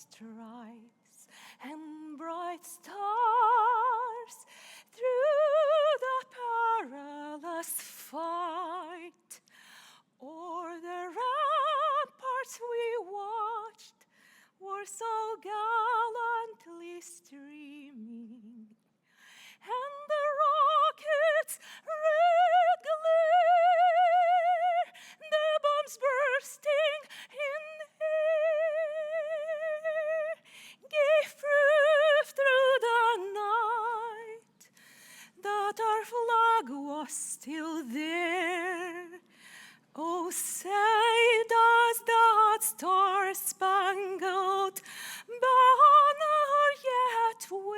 stripes and bright stars through the perilous fight. O'er the ramparts we watched were so gallantly streaming, and the rockets' red glare, the bombs bursting in air, gave proof through the night that our flag was still there. Oh, say does that star-spangled banner yet wave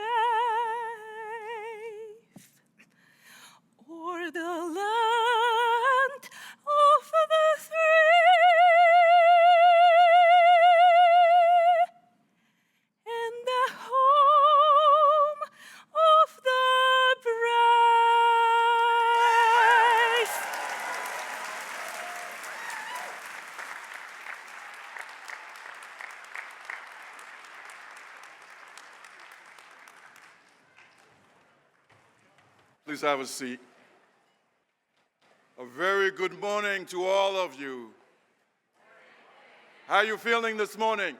o'er the land of the free and the home of the brave? Please have a seat. A very good morning to all of you. How are you feeling this morning?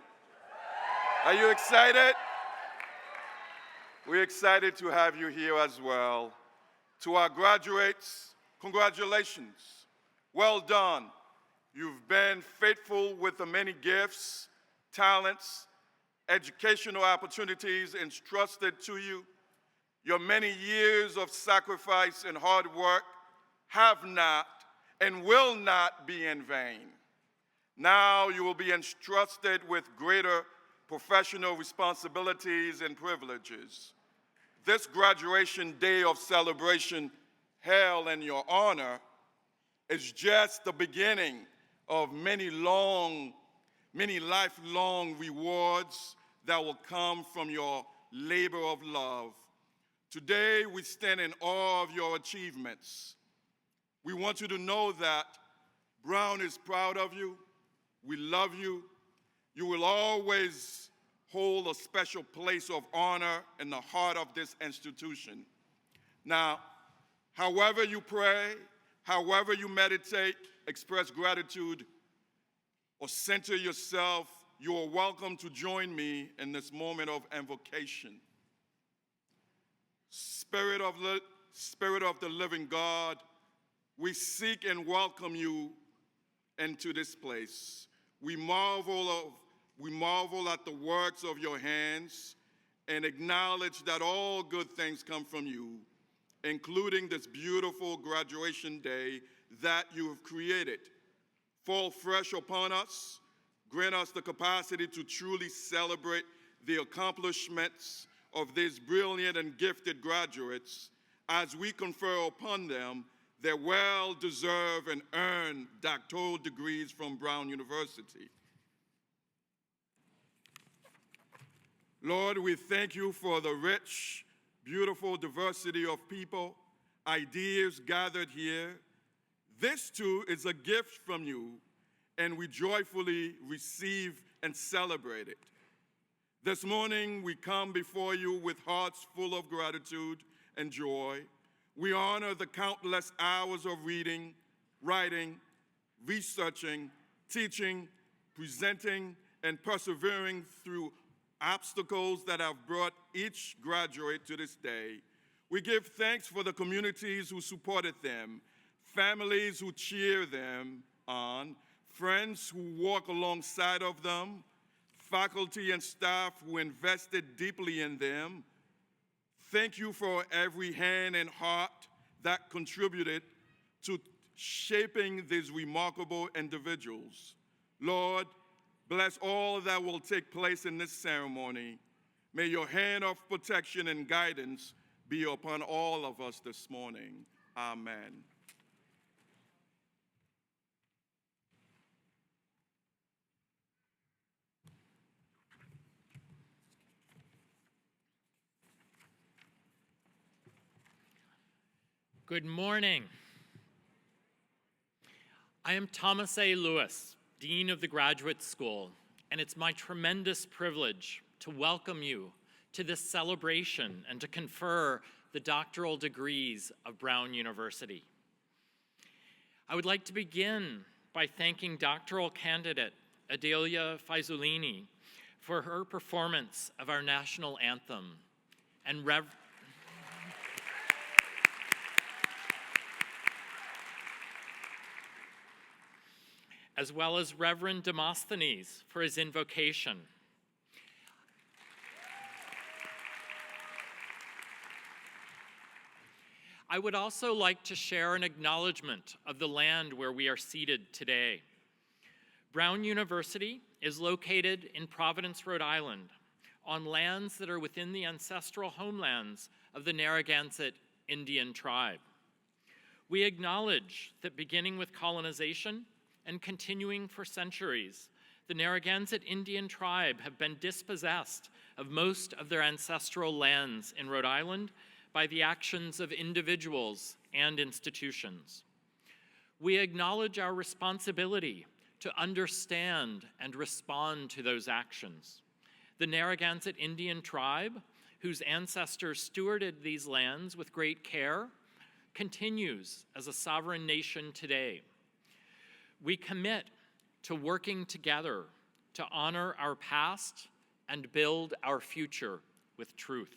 Are you excited? We're excited to have you here as well. To our graduates, congratulations. Well done. You've been faithful with the many gifts, talents, educational opportunities entrusted to you. Your many years of sacrifice and hard work have not and will not be in vain. Now you will be entrusted with greater professional responsibilities and privileges. This graduation day of celebration held in your honor is just the beginning of many lifelong rewards that will come from your labor of love. Today, we stand in awe of your achievements. We want you to know that Brown is proud of you. We love you. You will always hold a special place of honor in the heart of this institution. Now, however you pray, however you meditate, express gratitude, or center yourself, you are welcome to join me in this moment of invocation. Spirit of the living God, we seek and welcome you into this place. We marvel at the works of your hands and acknowledge that all good things come from you, including this beautiful graduation day that you have created. Fall fresh upon us, grant us the capacity to truly celebrate the accomplishments of these brilliant and gifted graduates as we confer upon them their well-deserved and earned doctoral degrees from Brown University. Lord, we thank you for the rich, beautiful diversity of people, ideas gathered here. This too is a gift from you, and we joyfully receive and celebrate it. This morning, we come before you with hearts full of gratitude and joy. We honor the countless hours of reading, writing, researching, teaching, presenting, and persevering through obstacles that have brought each graduate to this day. We give thanks for the communities who supported them, families who cheer them on, friends who walk alongside of them, faculty and staff who invested deeply in them. Thank you for every hand and heart that contributed to shaping these remarkable individuals. Lord, bless all that will take place in this ceremony. May your hand of protection and guidance be upon all of us this morning. Amen. Good morning. I am Thomas A. Lewis, Dean of the Graduate School, and it's my tremendous privilege to welcome you to this celebration and to confer the doctoral degrees of Brown University. I would like to begin by thanking doctoral candidate Adelia Faizulini for her performance of our national anthem, and as well as Reverend Demosthenes for his invocation. I would also like to share an acknowledgement of the land where we are seated today. Brown University is located in Providence, Rhode Island, on lands that are within the ancestral homelands of the Narragansett Indian tribe. We acknowledge that beginning with colonization and continuing for centuries, the Narragansett Indian tribe have been dispossessed of most of their ancestral lands in Rhode Island by the actions of individuals and institutions. We acknowledge our responsibility to understand and respond to those actions. The Narragansett Indian tribe, whose ancestors stewarded these lands with great care, continues as a sovereign nation today. We commit to working together to honor our past and build our future with truth.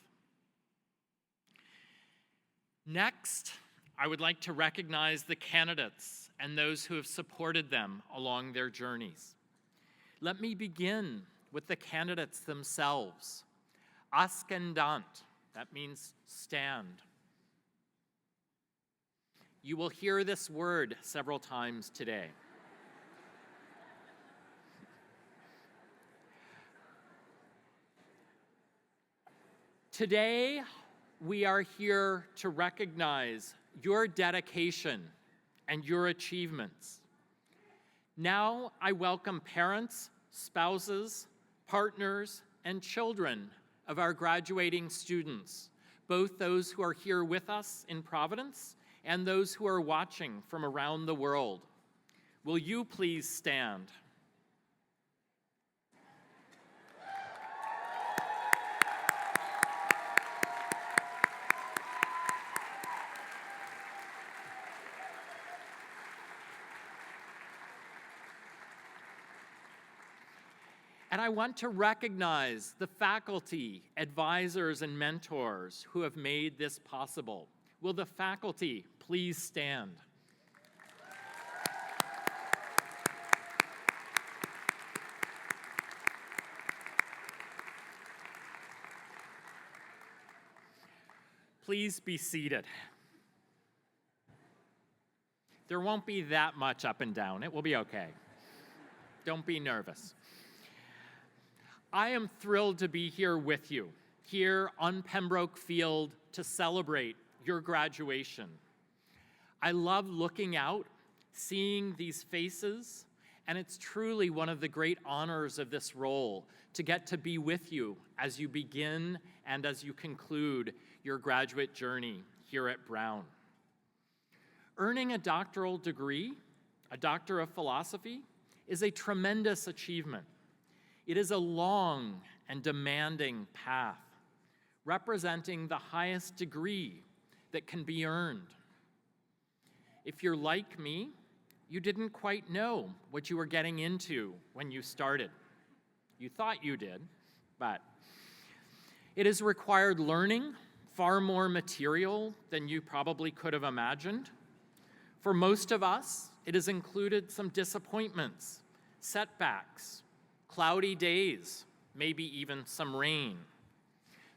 Next, I would like to recognize the candidates and those who have supported them along their journeys. Let me begin with the candidates themselves. Ascendant, that means stand. You will hear this word several times today. Today, we are here to recognize your dedication and your achievements. Now, I welcome parents, spouses, partners, and children of our graduating students, both those who are here with us in Providence and those who are watching from around the world. Will you please stand? And I want to recognize the faculty, advisors, and mentors who have made this possible. Will the faculty please stand? Please be seated. There won't be that much up and down. It will be okay. Don't be nervous. I am thrilled to be here with you, here on Pembroke Field to celebrate your graduation. I love looking out, seeing these faces, and it's truly one of the great honors of this role to get to be with you as you begin and as you conclude your graduate journey here at Brown. Earning a doctoral degree, a Doctor of Philosophy, is a tremendous achievement. It is a long and demanding path, representing the highest degree that can be earned. If you're like me, you didn't quite know what you were getting into when you started. You thought you did, but it has required learning, far more material than you probably could have imagined. For most of us, it has included some disappointments, setbacks, cloudy days, maybe even some rain.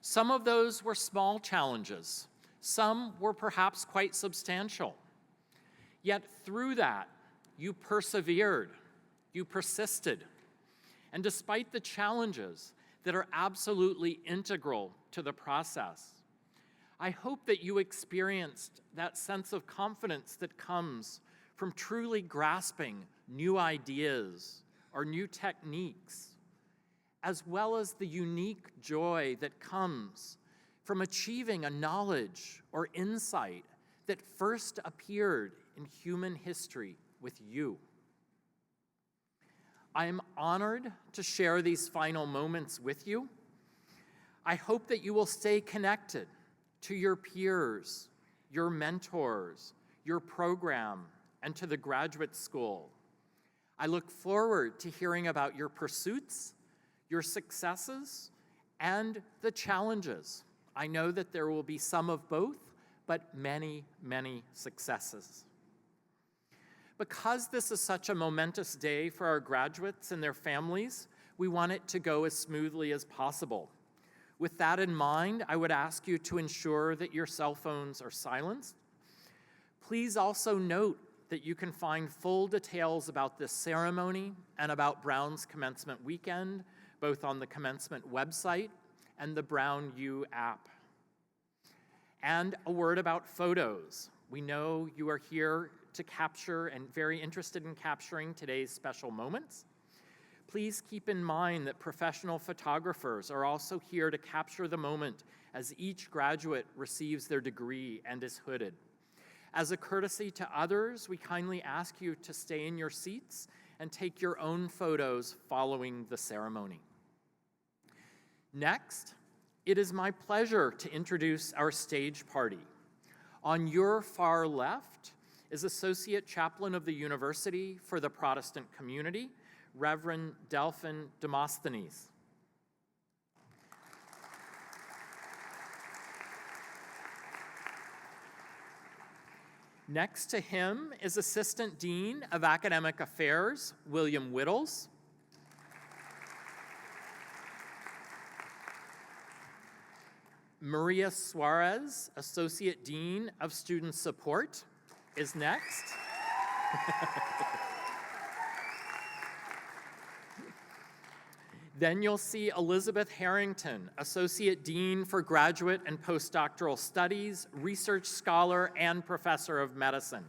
Some of those were small challenges. Some were perhaps quite substantial. Yet through that, you persevered, you persisted. And despite the challenges that are absolutely integral to the process, I hope that you experienced that sense of confidence that comes from truly grasping new ideas or new techniques, as well as the unique joy that comes from achieving a knowledge or insight that first appeared in human history with you. I am honored to share these final moments with you. I hope that you will stay connected to your peers, your mentors, your program, and to the graduate school. I look forward to hearing about your pursuits, your successes, and the challenges. I know that there will be some of both, but many, many successes. Because this is such a momentous day for our graduates and their families, we want it to go as smoothly as possible. With that in mind, I would ask you to ensure that your cell phones are silenced. Please also note that you can find full details about this ceremony and about Brown's commencement weekend, both on the commencement website and the Brown U app. And a word about photos. We know you are here to capture and very interested in capturing today's special moments. Please keep in mind that professional photographers are also here to capture the moment as each graduate receives their degree and is hooded. As a courtesy to others, we kindly ask you to stay in your seats and take your own photos following the ceremony. Next, it is my pleasure to introduce our stage party. On your far left is Associate Chaplain of the University for the Protestant Community, Reverend Delphin Demosthenes. Next to him is Assistant Dean of Academic Affairs, William Whittles. Maria Suarez, Associate Dean of Student Support, is next. Then you'll see Elizabeth Harrington, Associate Dean for Graduate and Postdoctoral Studies, Research Scholar, and Professor of Medicine.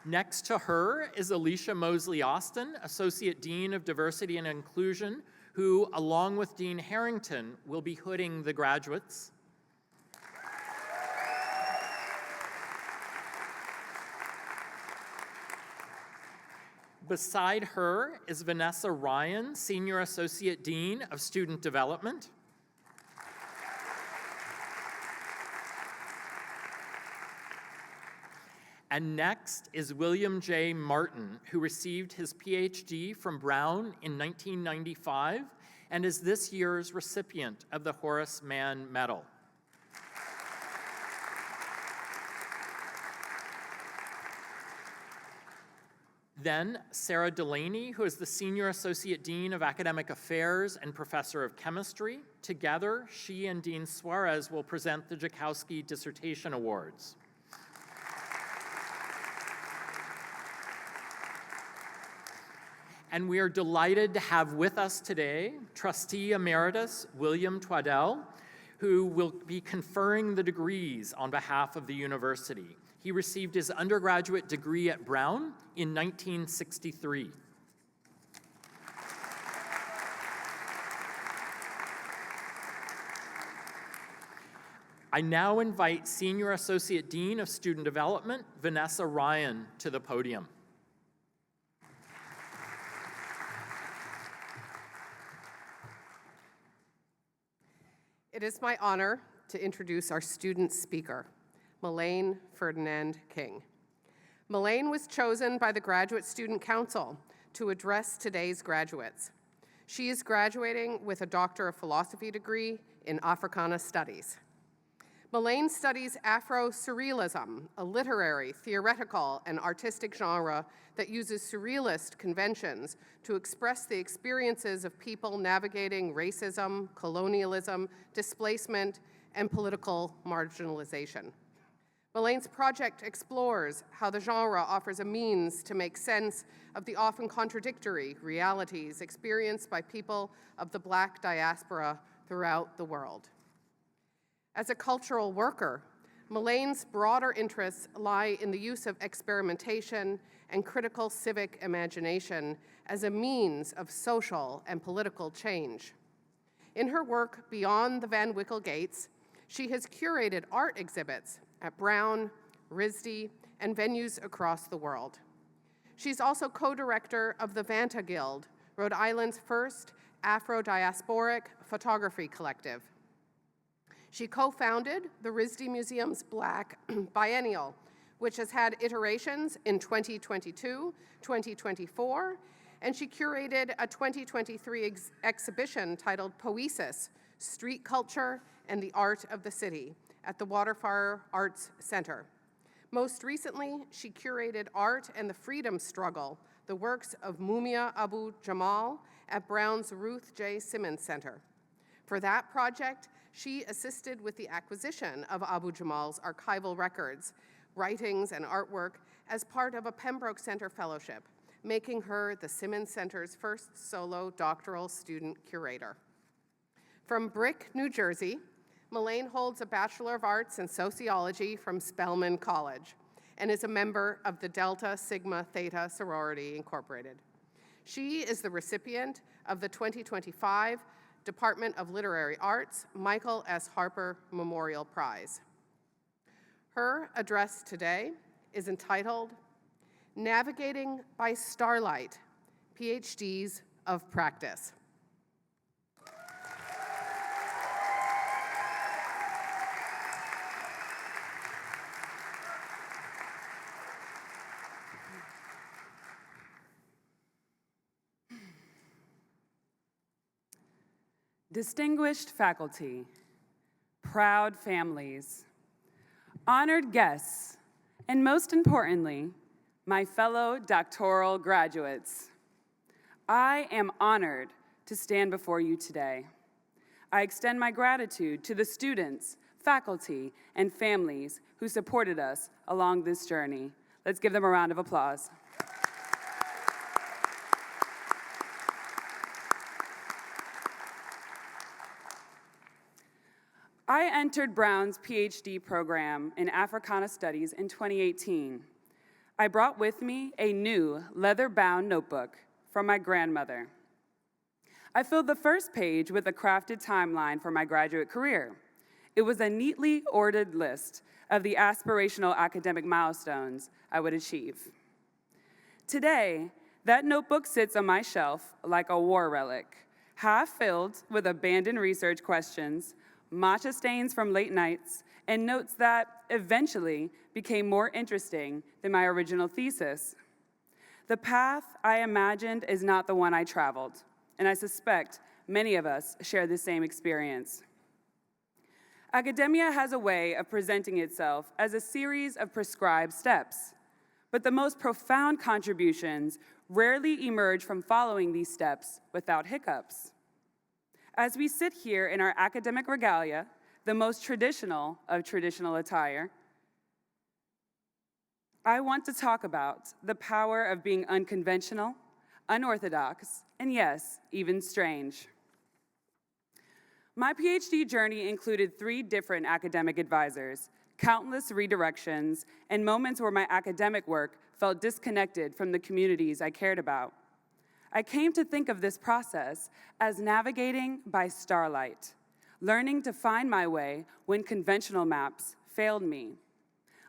Next to her is Alicia Mosley Austin, Associate Dean of Diversity and Inclusion, who, along with Dean Harrington, will be hooding the graduates. Beside her is Vanessa Ryan, Senior Associate Dean of Student Development. And next is William J. Martin, who received his Ph.D. from Brown in 1995 and is this year's recipient of the Horace Mann Medal. Then Sarah Delaney, who is the Senior Associate Dean of Academic Affairs and Professor of Chemistry. Together, she and Dean Suarez will present the Joukowsky Dissertation Awards. And we are delighted to have with us today Trustee Emeritus William Twaddell, who will be conferring the degrees on behalf of the university. He received his undergraduate degree at Brown in 1963. I now invite Senior Associate Dean of Student Development, Vanessa Ryan, to the podium. It is my honor to introduce our student speaker, Melaine Ferdinand-King. Melaine was chosen by the Graduate Student Council to address today's graduates. She is graduating with a Doctor of Philosophy degree in Africana Studies. Melaine studies Afro-Surrealism, a literary, theoretical, and artistic genre that uses surrealist conventions to express the experiences of people navigating racism, colonialism, displacement, and political marginalization. Melaine's project explores how the genre offers a means to make sense of the often contradictory realities experienced by people of the Black diaspora throughout the world. As a cultural worker, Melaine's broader interests lie in the use of experimentation and critical civic imagination as a means of social and political change. In her work Beyond the Van Wickle Gates, she has curated art exhibits at Brown, RISD, and venues across the world. She's also co-director of the Vanta Guild, Rhode Island's first Afro-diasporic photography collective. She co-founded the RISD Museum's Black Biennial, which has had iterations in 2022, 2024, and she curated a 2023 exhibition titled Poesis, Street Culture and the Art of the City at the Waterfire Arts Center. Most recently, she curated Art and the Freedom Struggle, the works of Mumia Abu Jamal at Brown's Ruth J. Simmons Center. For that project, she assisted with the acquisition of Abu Jamal's archival records, writings, and artwork as part of a Pembroke Center Fellowship, making her the Simmons Center's first solo doctoral student curator. From Brick, New Jersey, Melaine holds a Bachelor of Arts in Sociology from Spelman College and is a member of the Delta Sigma Theta Sorority Incorporated. She is the recipient of the 2025 Department of Literary Arts Michael S. Harper Memorial Prize. Her address today is entitled Navigating by Starlight, Ph.D.s of Practice. Distinguished faculty, proud families, honored guests, and most importantly, my fellow doctoral graduates, I am honored to stand before you today. I extend my gratitude to the students, faculty, and families who supported us along this journey. Let's give them a round of applause. I entered Brown's PhD program in Africana Studies in 2018. I brought with me a new leather-bound notebook from my grandmother. I filled the first page with a crafted timeline for my graduate career. It was a neatly ordered list of the aspirational academic milestones I would achieve. Today, that notebook sits on my shelf like a war relic, half filled with abandoned research questions, matcha stains from late nights, and notes that eventually became more interesting than my original thesis. The path I imagined is not the one I traveled, and I suspect many of us share the same experience. Academia has a way of presenting itself as a series of prescribed steps, but the most profound contributions rarely emerge from following these steps without hiccups. As we sit here in our academic regalia, the most traditional of traditional attire, I want to talk about the power of being unconventional, unorthodox, and yes, even strange. My PhD journey included 3 different academic advisors, countless redirections, and moments where my academic work felt disconnected from the communities I cared about. I came to think of this process as navigating by starlight, learning to find my way when conventional maps failed me.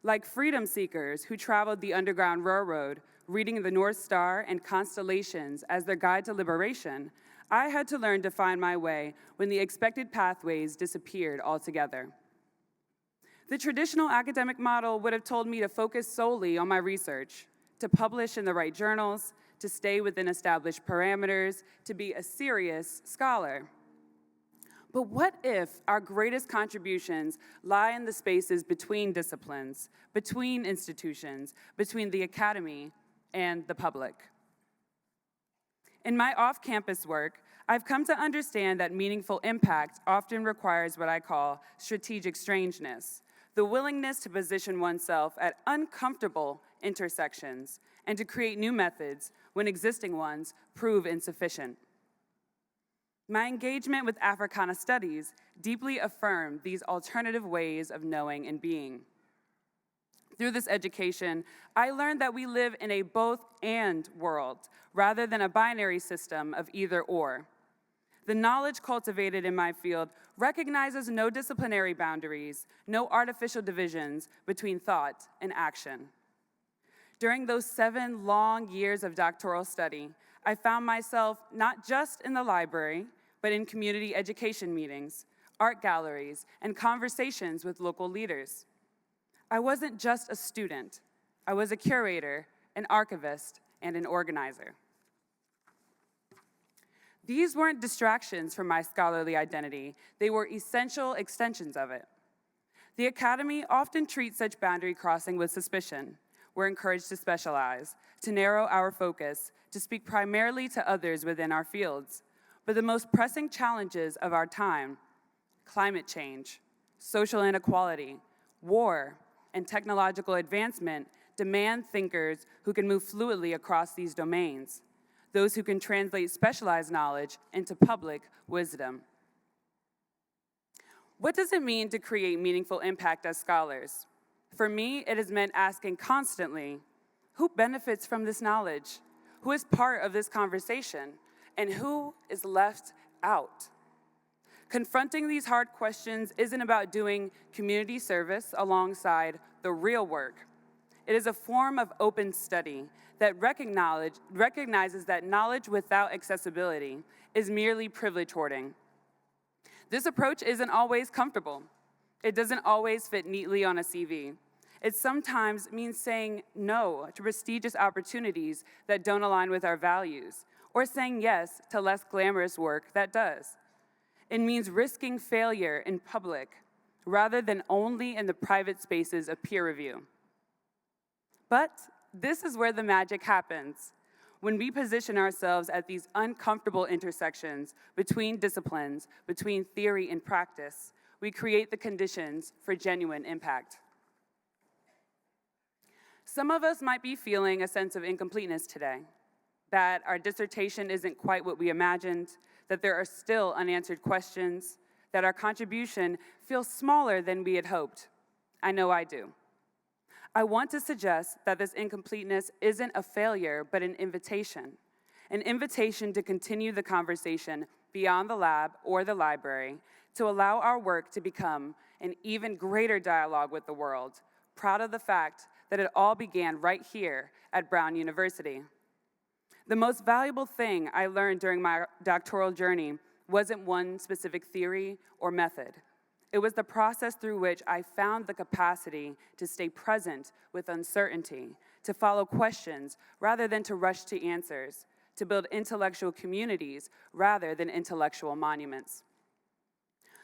Like freedom seekers who traveled the Underground Railroad, reading the North Star and constellations as their guide to liberation, I had to learn to find my way when the expected pathways disappeared altogether. The traditional academic model would have told me to focus solely on my research, to publish in the right journals, to stay within established parameters, to be a serious scholar. But what if our greatest contributions lie in the spaces between disciplines, between institutions, between the academy and the public? In my off-campus work, I've come to understand that meaningful impact often requires what I call strategic strangeness, the willingness to position oneself at uncomfortable intersections and to create new methods when existing ones prove insufficient. My engagement with Africana Studies deeply affirmed these alternative ways of knowing and being. Through this education, I learned that we live in a both-and world rather than a binary system of either-or. The knowledge cultivated in my field recognizes no disciplinary boundaries, no artificial divisions between thought and action. During those 7 long years of doctoral study, I found myself not just in the library, but in community education meetings, art galleries, and conversations with local leaders. I wasn't just a student. I was a curator, an archivist, and an organizer. These weren't distractions from my scholarly identity. They were essential extensions of it. The Academy often treats such boundary crossing with suspicion. We're encouraged to specialize, to narrow our focus, to speak primarily to others within our fields. But the most pressing challenges of our time, climate change, social inequality, war, and technological advancement, demand thinkers who can move fluidly across these domains, those who can translate specialized knowledge into public wisdom. What does it mean to create meaningful impact as scholars? For me, it has meant asking constantly, who benefits from this knowledge? Who is part of this conversation? And who is left out? Confronting these hard questions isn't about doing community service alongside the real work. It is a form of open study that recognizes that knowledge without accessibility is merely privilege hoarding. This approach isn't always comfortable. It doesn't always fit neatly on a CV. It sometimes means saying no to prestigious opportunities that don't align with our values, or saying yes to less glamorous work that does. It means risking failure in public rather than only in the private spaces of peer review. But this is where the magic happens. When we position ourselves at these uncomfortable intersections between disciplines, between theory and practice, we create the conditions for genuine impact. Some of us might be feeling a sense of incompleteness today, that our dissertation isn't quite what we imagined, that there are still unanswered questions, that our contribution feels smaller than we had hoped. I know I do. I want to suggest that this incompleteness isn't a failure, but an invitation to continue the conversation beyond the lab or the library, to allow our work to become an even greater dialogue with the world, proud of the fact that it all began right here at Brown University. The most valuable thing I learned during my doctoral journey wasn't one specific theory or method. It was the process through which I found the capacity to stay present with uncertainty, to follow questions rather than to rush to answers, to build intellectual communities rather than intellectual monuments.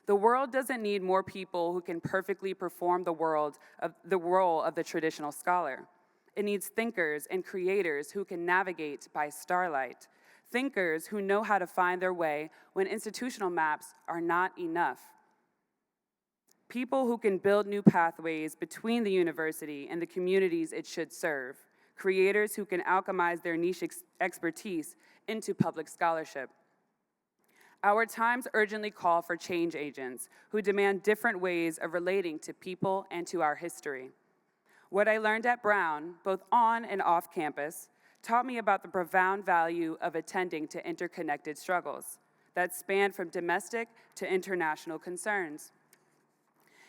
The world doesn't need more people who can perfectly perform the role of the traditional scholar. It needs thinkers and creators who can navigate by starlight, thinkers who know how to find their way when institutional maps are not enough. People who can build new pathways between the university and the communities it should serve. Creators who can alchemize their niche expertise into public scholarship. Our times urgently call for change agents who demand different ways of relating to people and to our history. What I learned at Brown, both on and off campus, taught me about the profound value of attending to interconnected struggles that span from domestic to international concerns.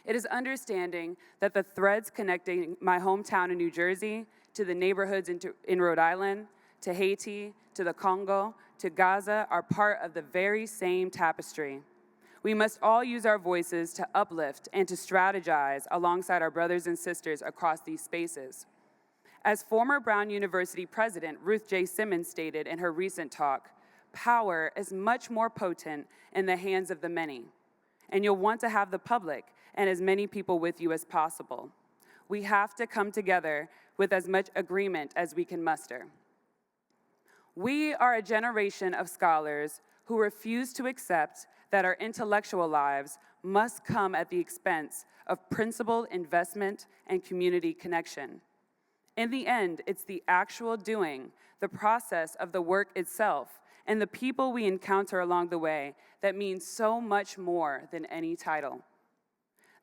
It is understanding that the threads connecting my hometown in New Jersey to the neighborhoods in Rhode Island, to Haiti, to the Congo, to Gaza are part of the very same tapestry. We must all use our voices to uplift and to strategize alongside our brothers and sisters across these spaces. As former Brown University president Ruth J. Simmons stated in her recent talk, power is much more potent in the hands of the many, and you'll want to have the public and as many people with you as possible. We have to come together with as much agreement as we can muster. We are a generation of scholars who refuse to accept that our intellectual lives must come at the expense of principled investment and community connection. In the end, it's the actual doing, the process of the work itself, and the people we encounter along the way that means so much more than any title.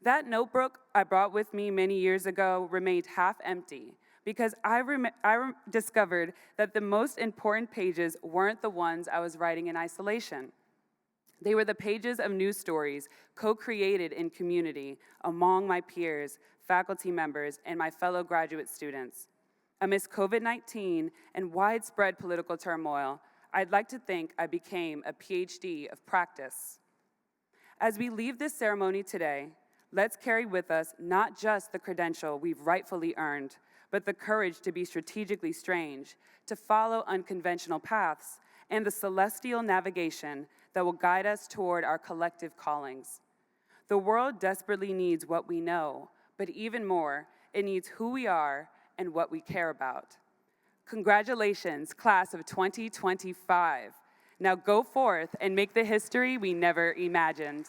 That notebook I brought with me many years ago remained half empty because I discovered that the most important pages weren't the ones I was writing in isolation. They were the pages of news stories co-created in community among my peers, faculty members, and my fellow graduate students. Amidst COVID-19 and widespread political turmoil, I'd like to think I became a PhD of practice. As we leave this ceremony today, let's carry with us not just the credential we've rightfully earned, but the courage to be strategically strange, to follow unconventional paths, and the celestial navigation that will guide us toward our collective callings. The world desperately needs what we know, but even more, it needs who we are and what we care about. Congratulations, class of 2025. Now go forth and make the history we never imagined.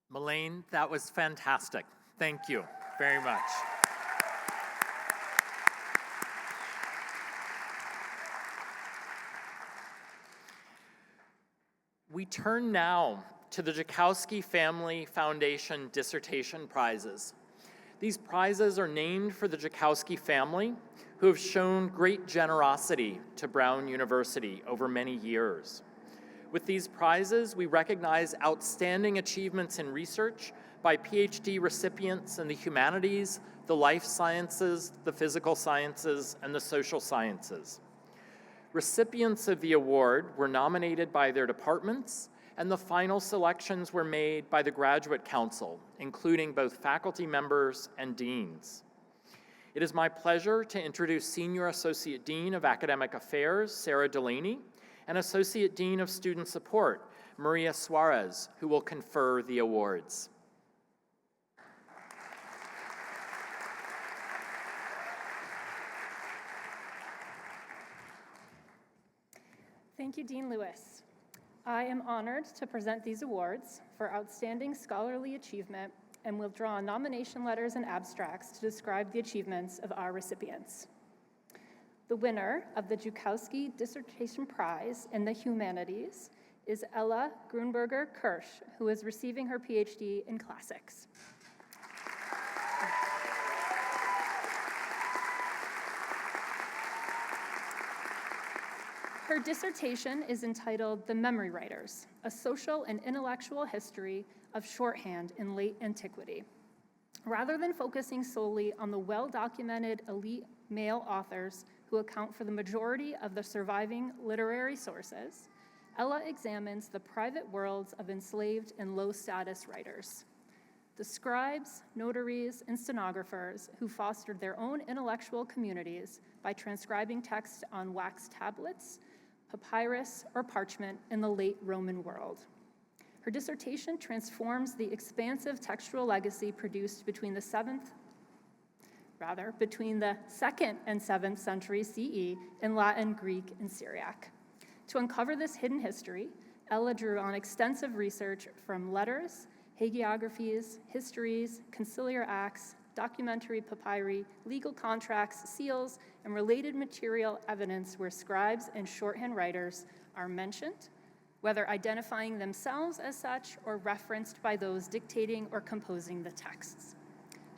Melaine, that was fantastic. Thank you very much. We turn now to the Joukowsky Family Foundation Dissertation Prizes. These prizes are named for the Joukowsky family, who have shown great generosity to Brown University over many years. With these prizes, we recognize outstanding achievements in research by PhD recipients in the humanities, the life sciences, the physical sciences, and the social sciences. Recipients of the award were nominated by their departments, and the final selections were made by the Graduate Council, including both faculty members and deans. It is my pleasure to introduce Senior Associate Dean of Academic Affairs, Sarah Delaney, and Associate Dean of Student Support, Maria Suarez, who will confer the awards. Thank you, Dean Lewis. I am honored to present these awards for outstanding scholarly achievement and will draw nomination letters and abstracts to describe the achievements of our recipients. The winner of the Joukowsky Dissertation Prize in the Humanities is Ella Grunberger-Kirsch, who is receiving her PhD in Classics. Her dissertation is entitled The Memory Writers, A Social and Intellectual History of Shorthand in Late Antiquity. Rather than focusing solely on the well-documented elite male authors who account for the majority of the surviving literary sources, Ella examines the private worlds of enslaved and low-status writers. The scribes, notaries, and stenographers who fostered their own intellectual communities by transcribing text on wax tablets, papyrus, or parchment in the late Roman world. Her dissertation transforms the expansive textual legacy produced between the 2nd and 7th century CE in Latin, Greek, and Syriac. To uncover this hidden history, Ella drew on extensive research from letters, hagiographies, histories, conciliar acts, documentary papyri, legal contracts, seals, and related material evidence where scribes and shorthand writers are mentioned, whether identifying themselves as such or referenced by those dictating or composing the texts.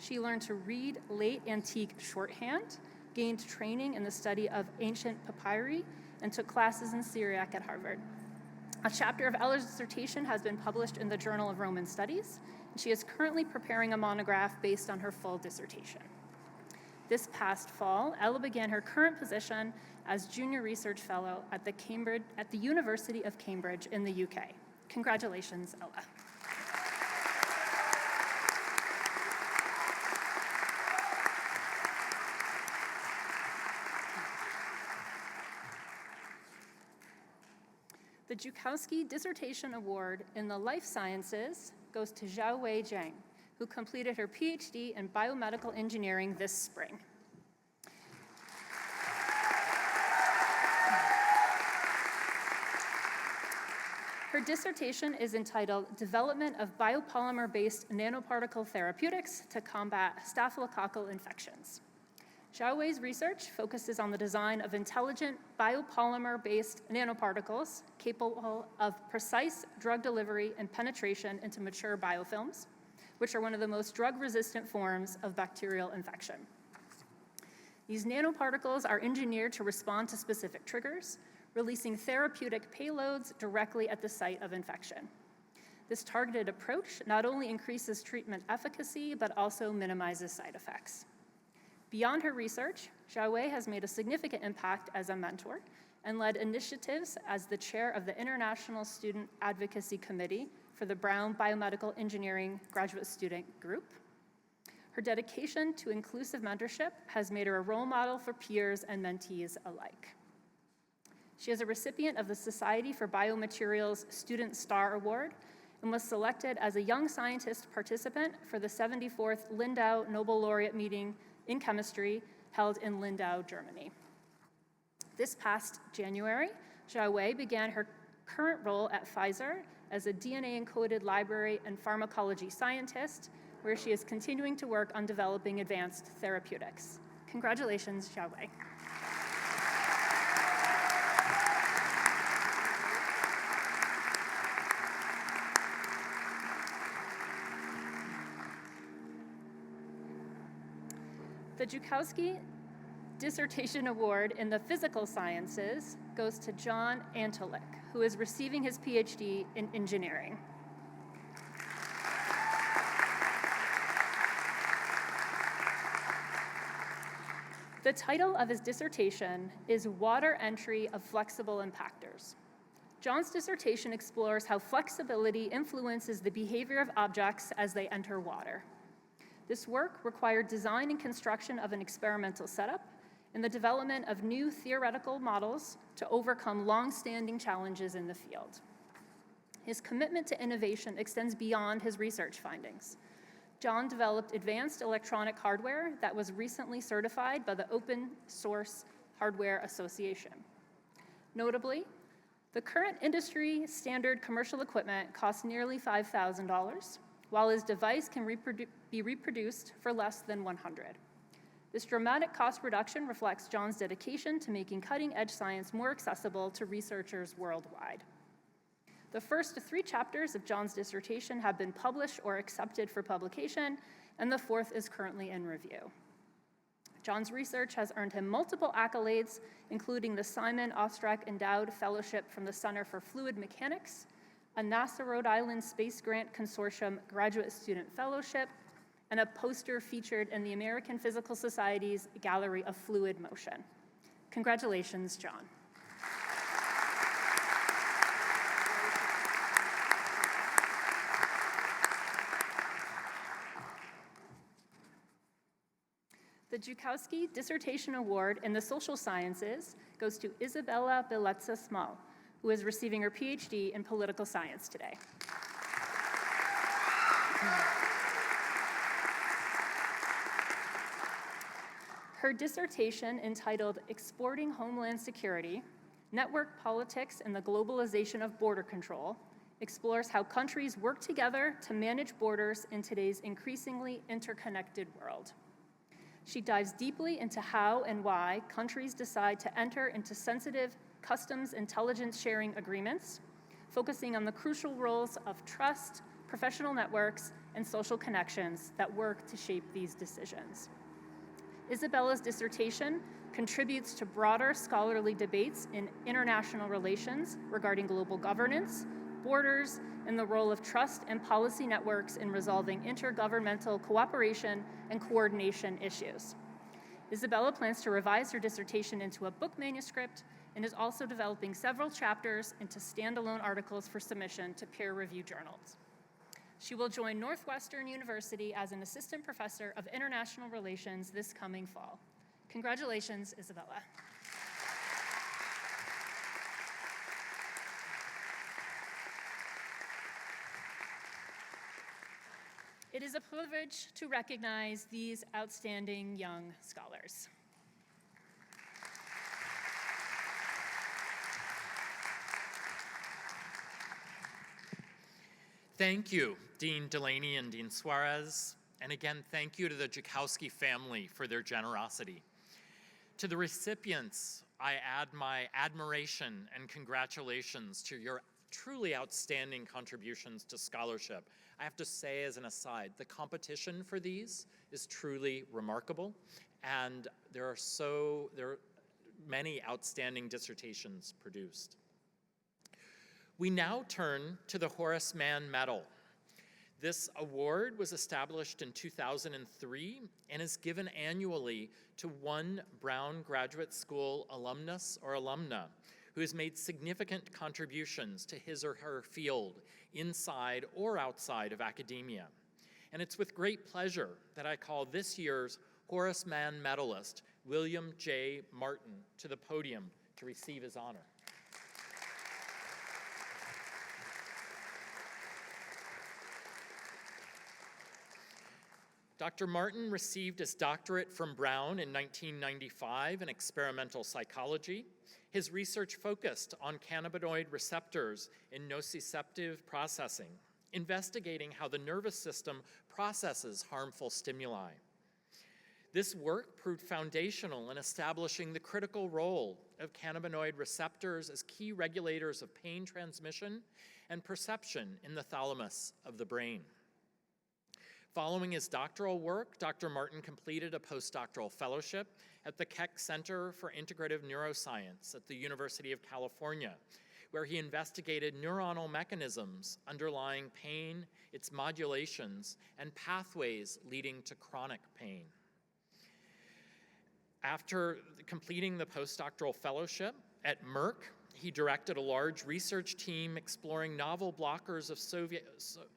She learned to read late antique shorthand, gained training in the study of ancient papyri, and took classes in Syriac at Harvard. A chapter of Ella's dissertation has been published in the Journal of Roman Studies, and she is currently preparing a monograph based on her full dissertation. This past fall, Ella began her current position as Junior Research Fellow at the University of Cambridge in the UK. Congratulations, Ella. The Joukowsky Dissertation Award in the Life Sciences goes to Xiaowei Zhang, who completed her PhD in biomedical engineering this spring. Her Her dissertation is entitled Development of Biopolymer-Based Nanoparticle Therapeutics to Combat Staphylococcal Infections. Xiaowei's research focuses on the design of intelligent biopolymer-based nanoparticles capable of precise drug delivery and penetration into mature biofilms, which are one of the most drug-resistant forms of bacterial infection. These nanoparticles are engineered to respond to specific triggers, releasing therapeutic payloads directly at the site of infection. This targeted approach not only increases treatment efficacy, but also minimizes side effects. Beyond her research, Xiaowei has made a significant impact as a mentor and led initiatives as the chair of the International Student Advocacy Committee for the Brown Biomedical Engineering Graduate Student Group. Her dedication to inclusive mentorship has made her a role model for peers and mentees alike. She is a recipient of the Society for Biomaterials Student Star Award and was selected as a Young Scientist participant for the 74th Lindau Nobel Laureate meeting in chemistry held in Lindau, Germany. This past January, Xiaowei began her current role at Pfizer as a DNA-encoded library and pharmacology scientist, where she is continuing to work on developing advanced therapeutics. Congratulations, Xiaowei. The Joukowsky Dissertation Award in the Physical Sciences goes to John Antolik, who is receiving his Ph.D. in engineering. The title of his dissertation is Water Entry of Flexible Impactors. John's dissertation explores how flexibility influences the behavior of objects as they enter water. This work required design and construction of an experimental setup and the development of new theoretical models to overcome long-standing challenges in the field. His commitment to innovation extends beyond his research findings. John developed advanced electronic hardware that was recently certified by the Open Source Hardware Association. Notably, the current industry standard commercial equipment costs nearly $5,000, while his device can be reproduced for less than 100. This dramatic cost reduction reflects John's dedication to making cutting-edge science more accessible to researchers worldwide. The first 3 chapters of John's dissertation have been published or accepted for publication, and the 4th is currently in review. John's research has earned him multiple accolades, including the Simon Ostrak Endowed Fellowship from the Center for Fluid Mechanics, a NASA Rhode Island Space Grant Consortium Graduate Student Fellowship, and a poster featured in the American Physical Society's Gallery of Fluid Motion. Congratulations, John. The Joukowsky Dissertation Award in the Social Sciences goes to Isabella Bellezza-Small, who is receiving her Ph.D. in political science today. Her dissertation, entitled Exporting Homeland Security, Network Politics and the Globalization of Border Control, explores how countries work together to manage borders in today's increasingly interconnected world. She dives deeply into how and why countries decide to enter into sensitive customs intelligence sharing agreements, focusing on the crucial roles of trust, professional networks, and social connections that work to shape these decisions. Isabella's dissertation contributes to broader scholarly debates in international relations regarding global governance, borders, and the role of trust and policy networks in resolving intergovernmental cooperation and coordination issues. Isabella plans to revise her dissertation into a book manuscript and is also developing several chapters into standalone articles for submission to peer-reviewed journals. She will join Northwestern University as an assistant professor of international relations this coming fall. Congratulations, Isabella. It is a privilege to recognize these outstanding young scholars. Thank you, Dean Delaney and Dean Suarez. And again, thank you to the Jakowski family for their generosity. To the recipients, I add my admiration and congratulations to your truly outstanding contributions to scholarship. I have to say as an aside, the competition for these is truly remarkable, and there are many outstanding dissertations produced. We now turn to the Horace Mann Medal. This award was established in 2003 and is given annually to one Brown Graduate School alumnus or alumna who has made significant contributions to his or her field inside or outside of academia. And it's with great pleasure that I call this year's Horace Mann medalist, William J. Martin, to the podium to receive his honor. Dr. Martin received his doctorate from Brown in 1995 in experimental psychology. His research focused on cannabinoid receptors in nociceptive processing, investigating how the nervous system processes harmful stimuli. This work proved foundational in establishing the critical role of cannabinoid receptors as key regulators of pain transmission and perception in the thalamus of the brain. Following his doctoral work, Dr. Martin completed a postdoctoral fellowship at the Keck Center for Integrative Neuroscience at the University of California, where he investigated neuronal mechanisms underlying pain, its modulations, and pathways leading to chronic pain. After completing the postdoctoral fellowship at Merck, he directed a large research team exploring novel blockers of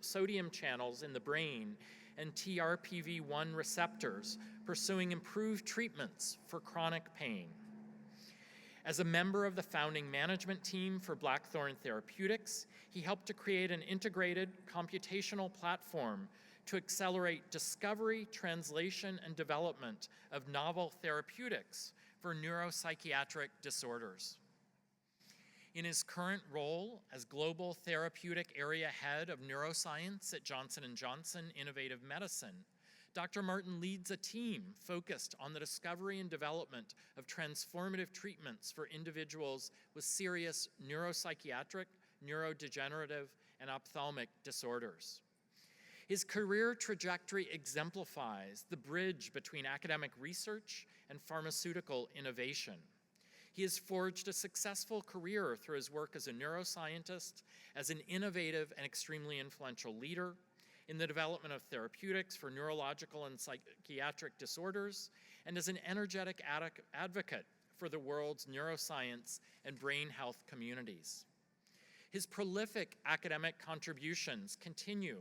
sodium channels in the brain and TRPV1 receptors, pursuing improved treatments for chronic pain. As a member of the founding management team for Blackthorn Therapeutics, he helped to create an integrated computational platform to accelerate discovery, translation, and development of novel therapeutics for neuropsychiatric disorders. In his current role as Global Therapeutic Area Head of Neuroscience at Johnson & Johnson Innovative Medicine, Dr. Martin leads a team focused on the discovery and development of transformative treatments for individuals with serious neuropsychiatric, neurodegenerative, and ophthalmic disorders. His career trajectory exemplifies the bridge between academic research and pharmaceutical innovation. He has forged a successful career through his work as a neuroscientist, as an innovative and extremely influential leader in the development of therapeutics for neurological and psychiatric disorders, and as an energetic advocate for the world's neuroscience and brain health communities. His prolific academic contributions continue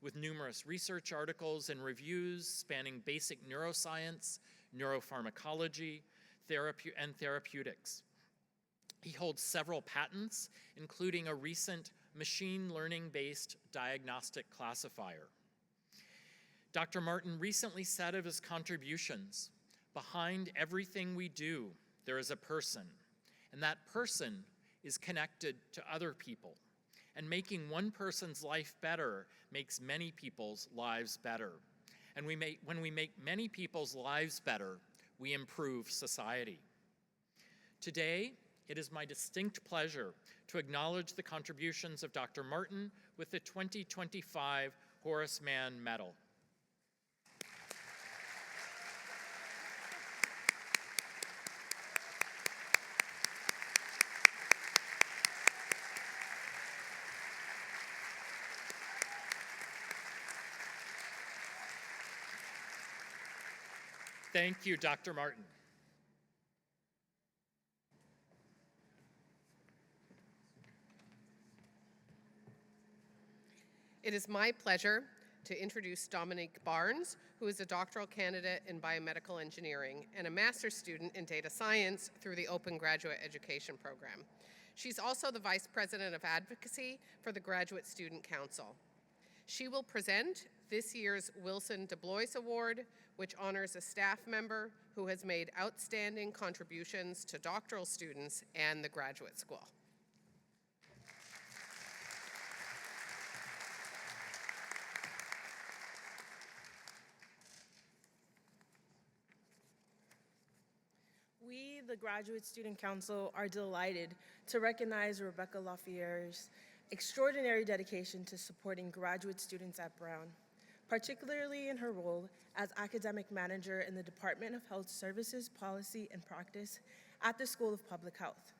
with numerous research articles and reviews spanning basic neuroscience, neuropharmacology, and therapeutics. He holds several patents, including a recent machine learning-based diagnostic classifier. Dr. Martin recently said of his contributions, "Behind everything we do, there is a person, and that person is connected to other people. And making one person's life better makes many people's lives better. And when we make many people's lives better, we improve society." Today, it is my distinct pleasure to acknowledge the contributions of Dr. Martin with the 2025 Horace Mann Medal. Thank you, Dr. Martin. It is my pleasure to introduce Dominique Barnes, who is a doctoral candidate in biomedical engineering and a master's student in data science through the Open Graduate Education Program. She's also the Vice President of Advocacy for the Graduate Student Council. She will present this year's Wilson DeBlois Award, which honors a staff member who has made outstanding contributions to doctoral students and the graduate school. and the Graduate Student Council are delighted to recognize Rebecca Lafayette's extraordinary dedication to supporting graduate students at Brown, particularly in her role as academic manager in the Department of Health Services Policy and Practice at the School of Public Health.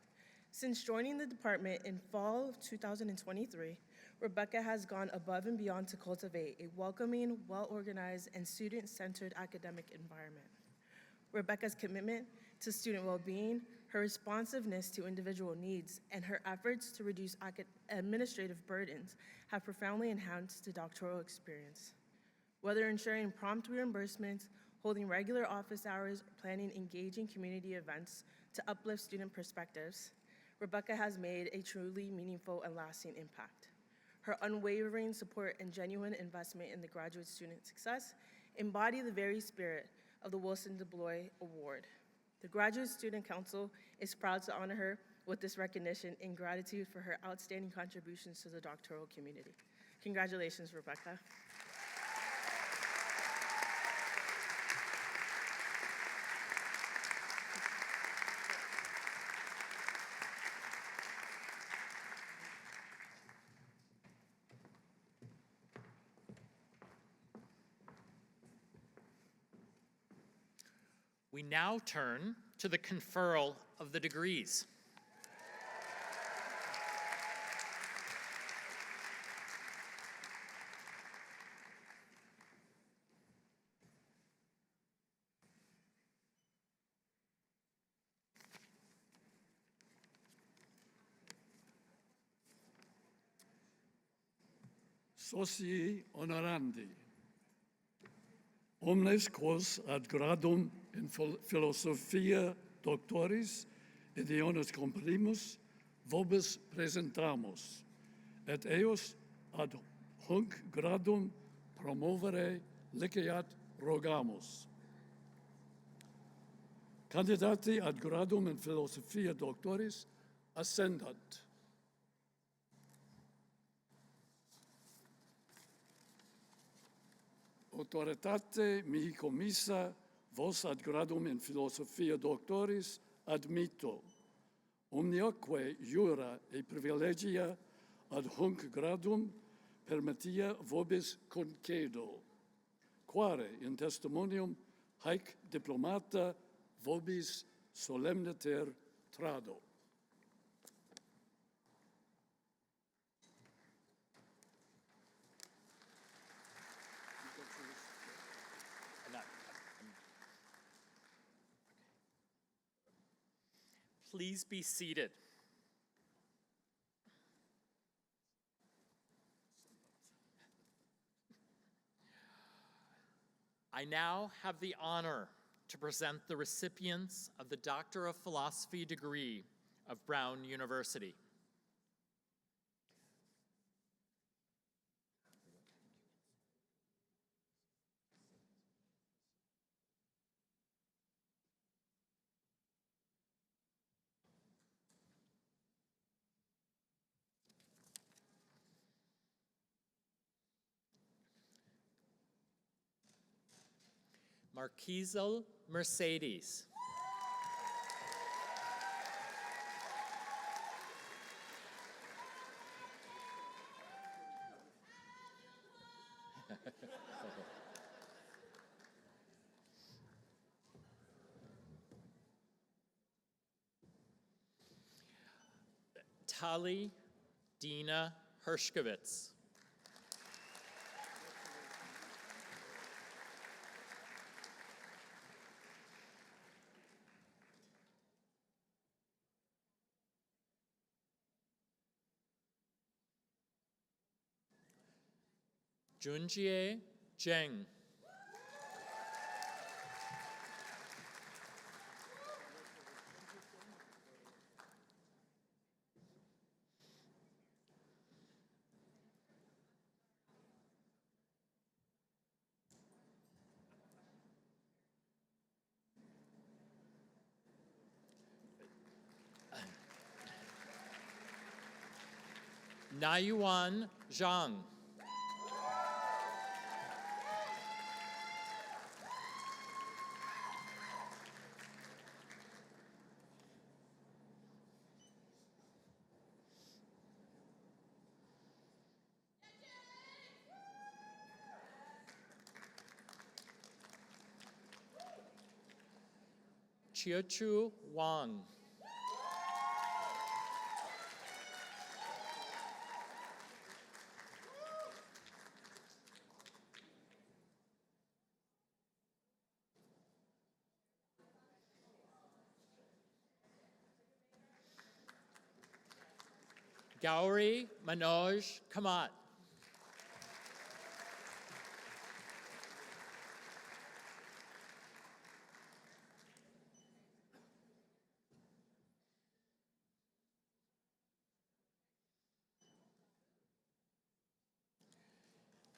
Since joining the department in fall of 2023, Rebecca has gone above and beyond to cultivate a welcoming, well-organized, and student-centered academic environment. Rebecca's commitment to student well-being, her responsiveness to individual needs, and her efforts to reduce administrative burdens have profoundly enhanced the doctoral experience. Whether ensuring prompt reimbursements, holding regular office hours, or planning engaging community events to uplift student perspectives, Rebecca has made a truly meaningful and lasting impact. Her unwavering support and genuine investment in the graduate student success embody the very spirit of the Wilson DeBlois Award. The Graduate Student Council is proud to honor her with this recognition in gratitude for her outstanding contributions to the doctoral community. Congratulations, Rebecca. We now turn to the conferral of the degrees. Socii honorandi. Omnes quos ad gradum in philosophia doctoris idionis comprimus vobis presentamus, et eos ad hunc gradum promovere liceat rogamus. Candidati ad gradum in philosophia doctoris ascendant. Autoritate mihi commissa vos ad gradum in philosophia doctoris admitto, omniaque jura e privilegia ad hunc gradum permittia vobis concedo, quare in testimonium haec diplomata vobis solemniter trado. Please be seated. I now have the honor to present the recipients of the Doctor of Philosophy degree of Brown University. Marquisel Mercedes. Tali Dina Hershkovitz. Junjie Zheng. Naiyuan Zhang. Chiachu Wang. Gauri Manoj Kamat.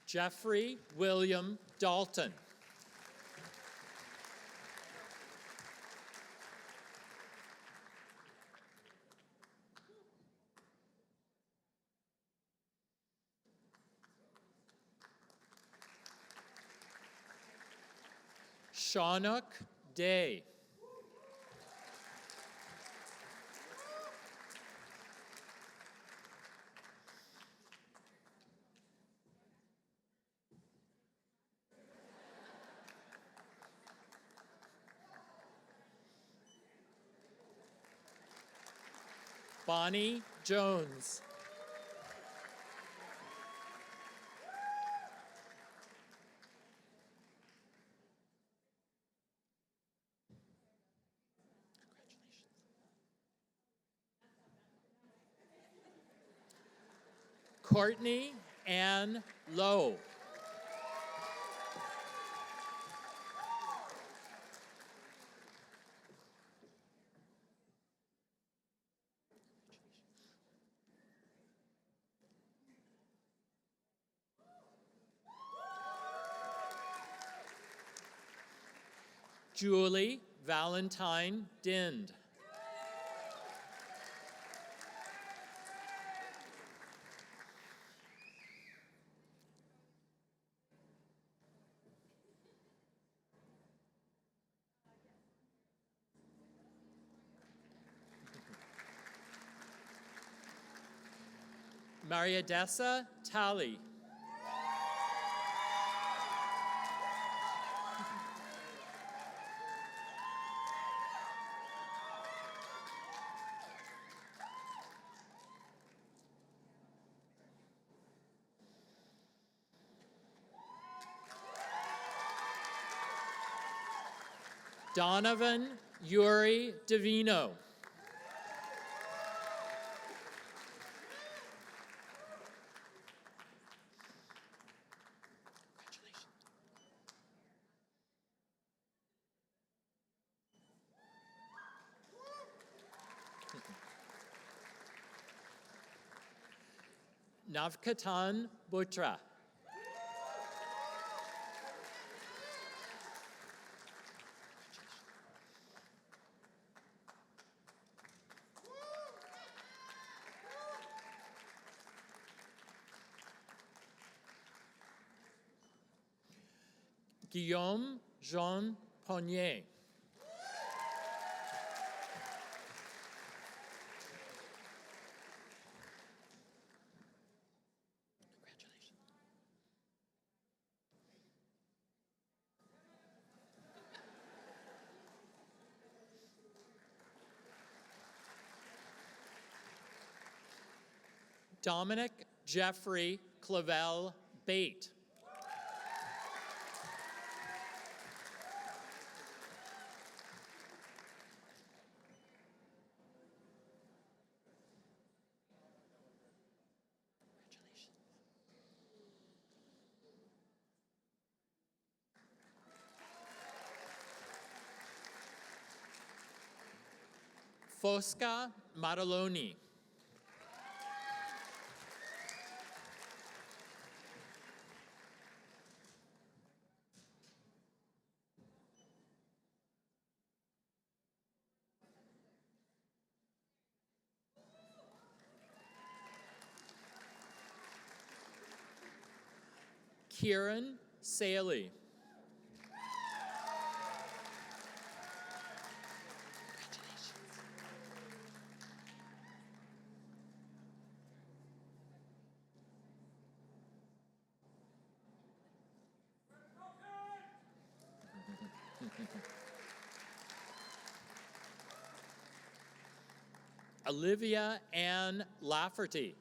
Jeffrey William Dalton. Shaunuk Day. Bonnie Jones. Courtney Ann Lowe. Julie Valentine Dind. Mariadessa Talley. Donovan Yuri Divino. Navkatan Butra. Guillaume Jean Pognier. Dominic Jeffrey Clavel Bate. Fosca Mataloni. Kieran Saley. Olivia Ann Lafferty.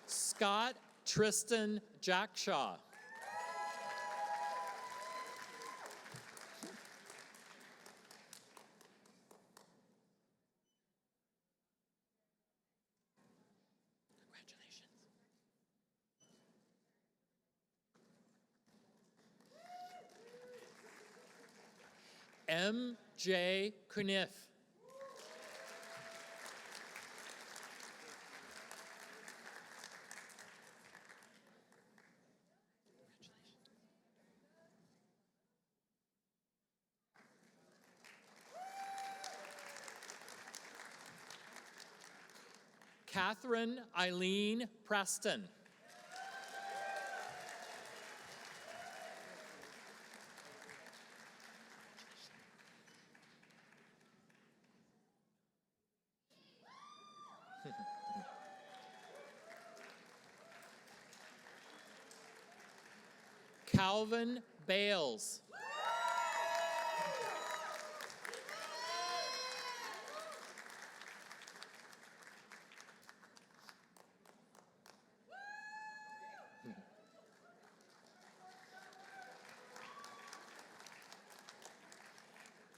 Scott Tristan Jackshaw. Congratulations. M.J. Kuniff. Catherine Eileen Preston. Calvin Bales.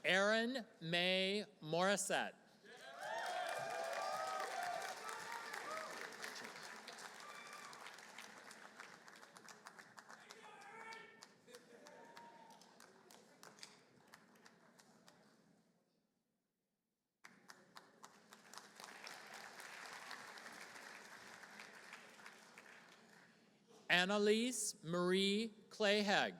Erin May Morissette. Annalise Marie Clayhag.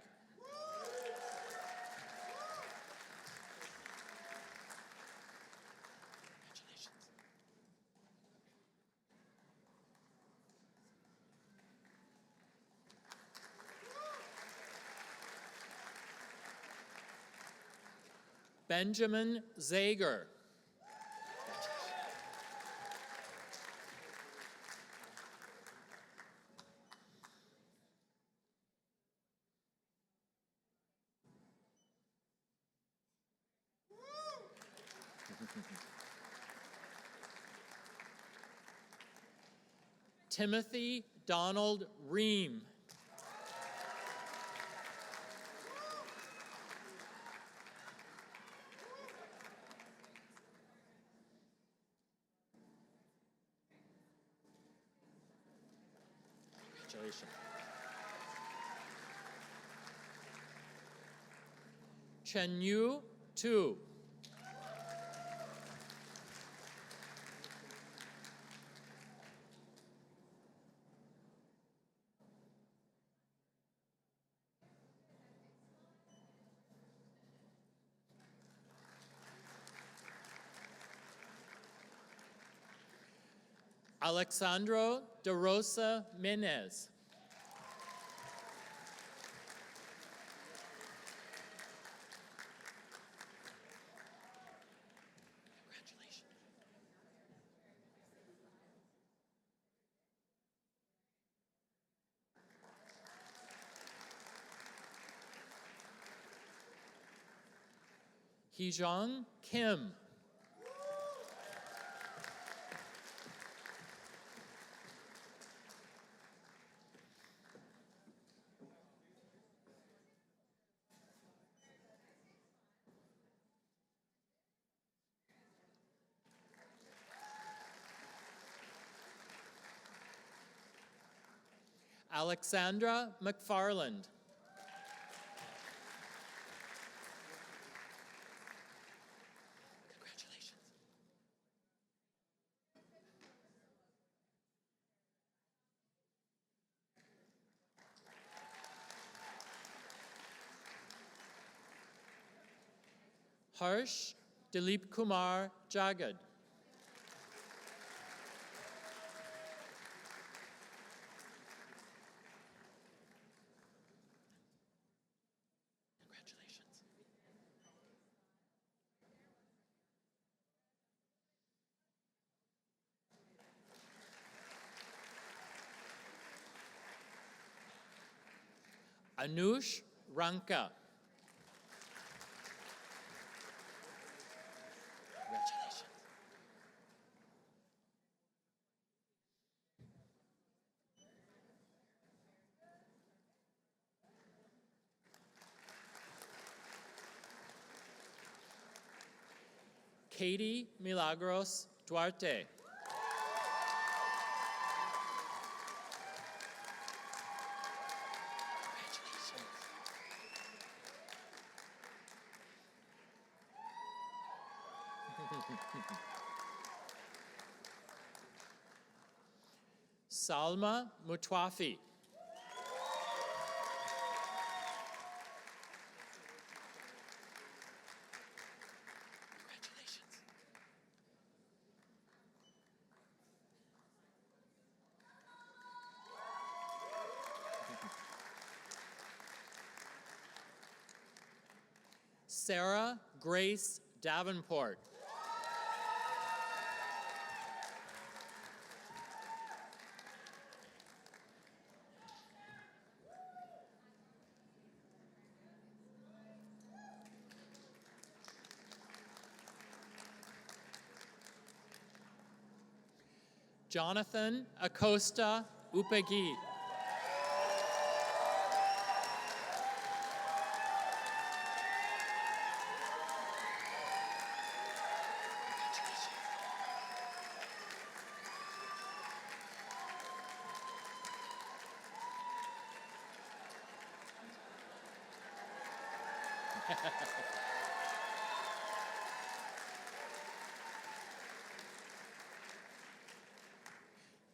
Benjamin Zager. Timothy Donald Ream. Congratulations. Chen Yu Tu. Alexandro de Rosa Menez. Congratulations. Heejong Kim. Alexandra McFarland. Congratulations. Harsh Dilip Kumar Jagad. Congratulations. Anush Ranka. Congratulations. Katie Milagros Duarte. Salma Mutwafi. Congratulations. Sarah Grace Davenport. Jonathan Acosta Upegi.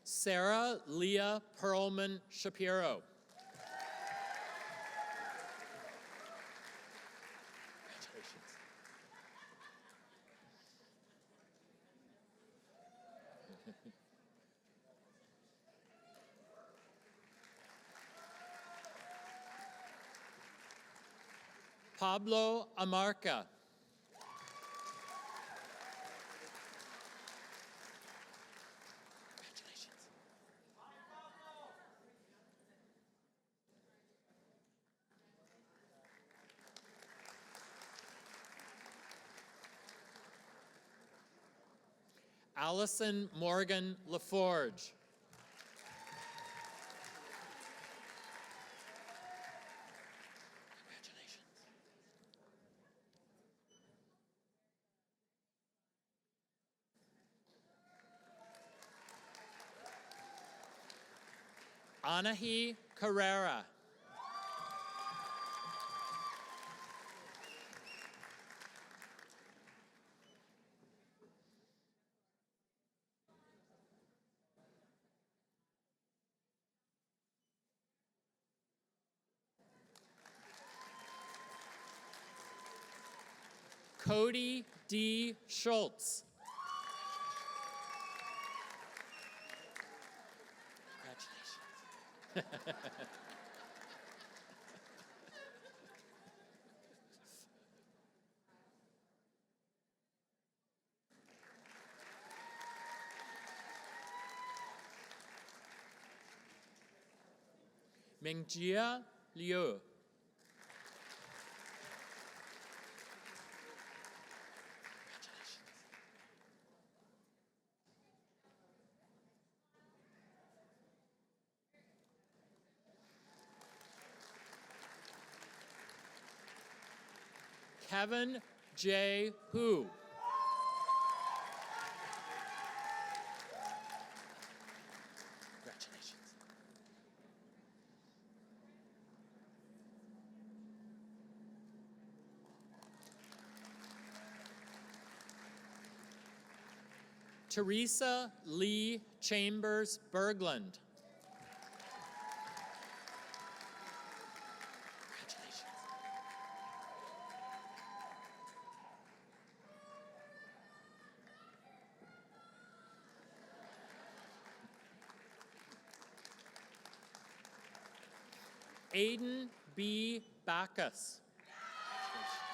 Sarah Leah Perlman Shapiro. Congratulations. Pablo Amarca. Congratulations. Allison Morgan LaForge. Congratulations. Anahi Carrera. Cody D. Schultz. Congratulations. Mingjia Liu. Kevin J. Hu. Congratulations. Teresa Lee Chambers Berglund. Congratulations. Aiden B. Bacchus. Congratulations.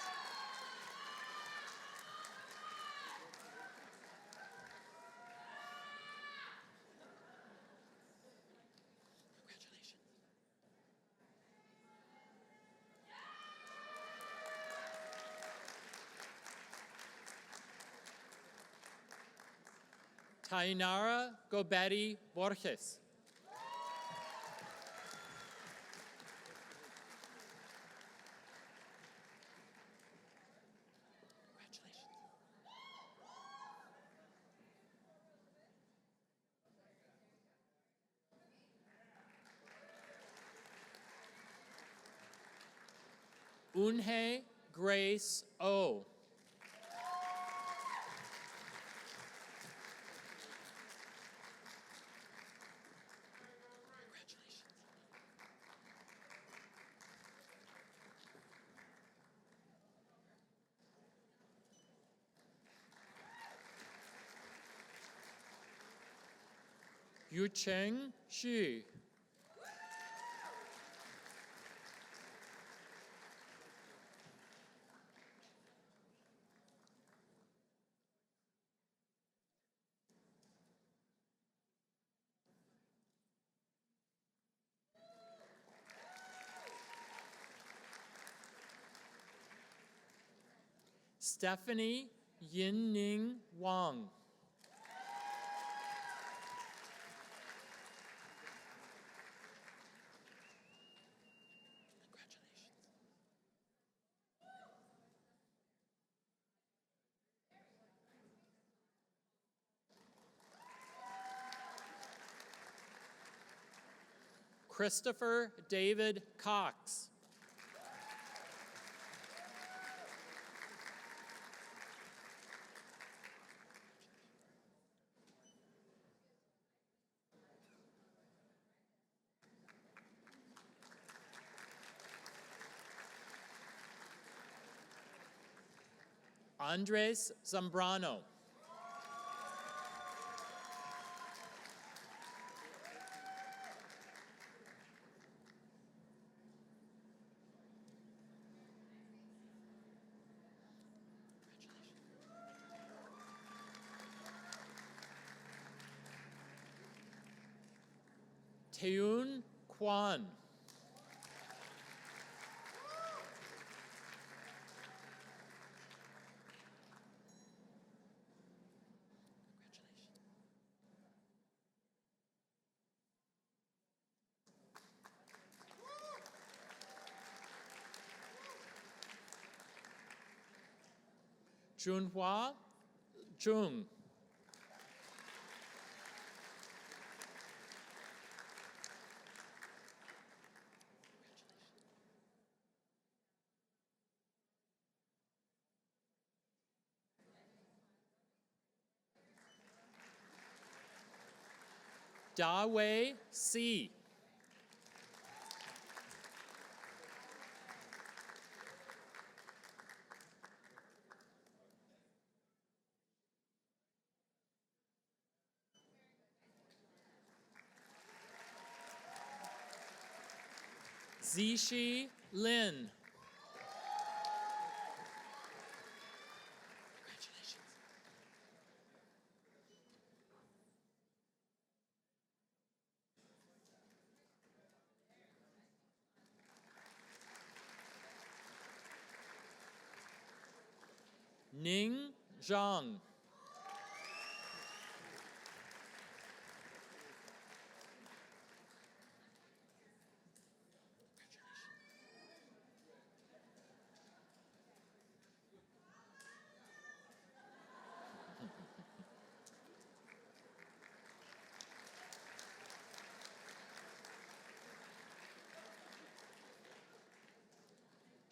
Tainara Gobetti Borges. Unhe Grace O. Yucheng Xu. Stephanie Yinning Wang. Christopher David Cox. Andres Zambrano. Teun Kwan. Junhua Jung. Dawei Si. Zishi Lin. Ning Zhang.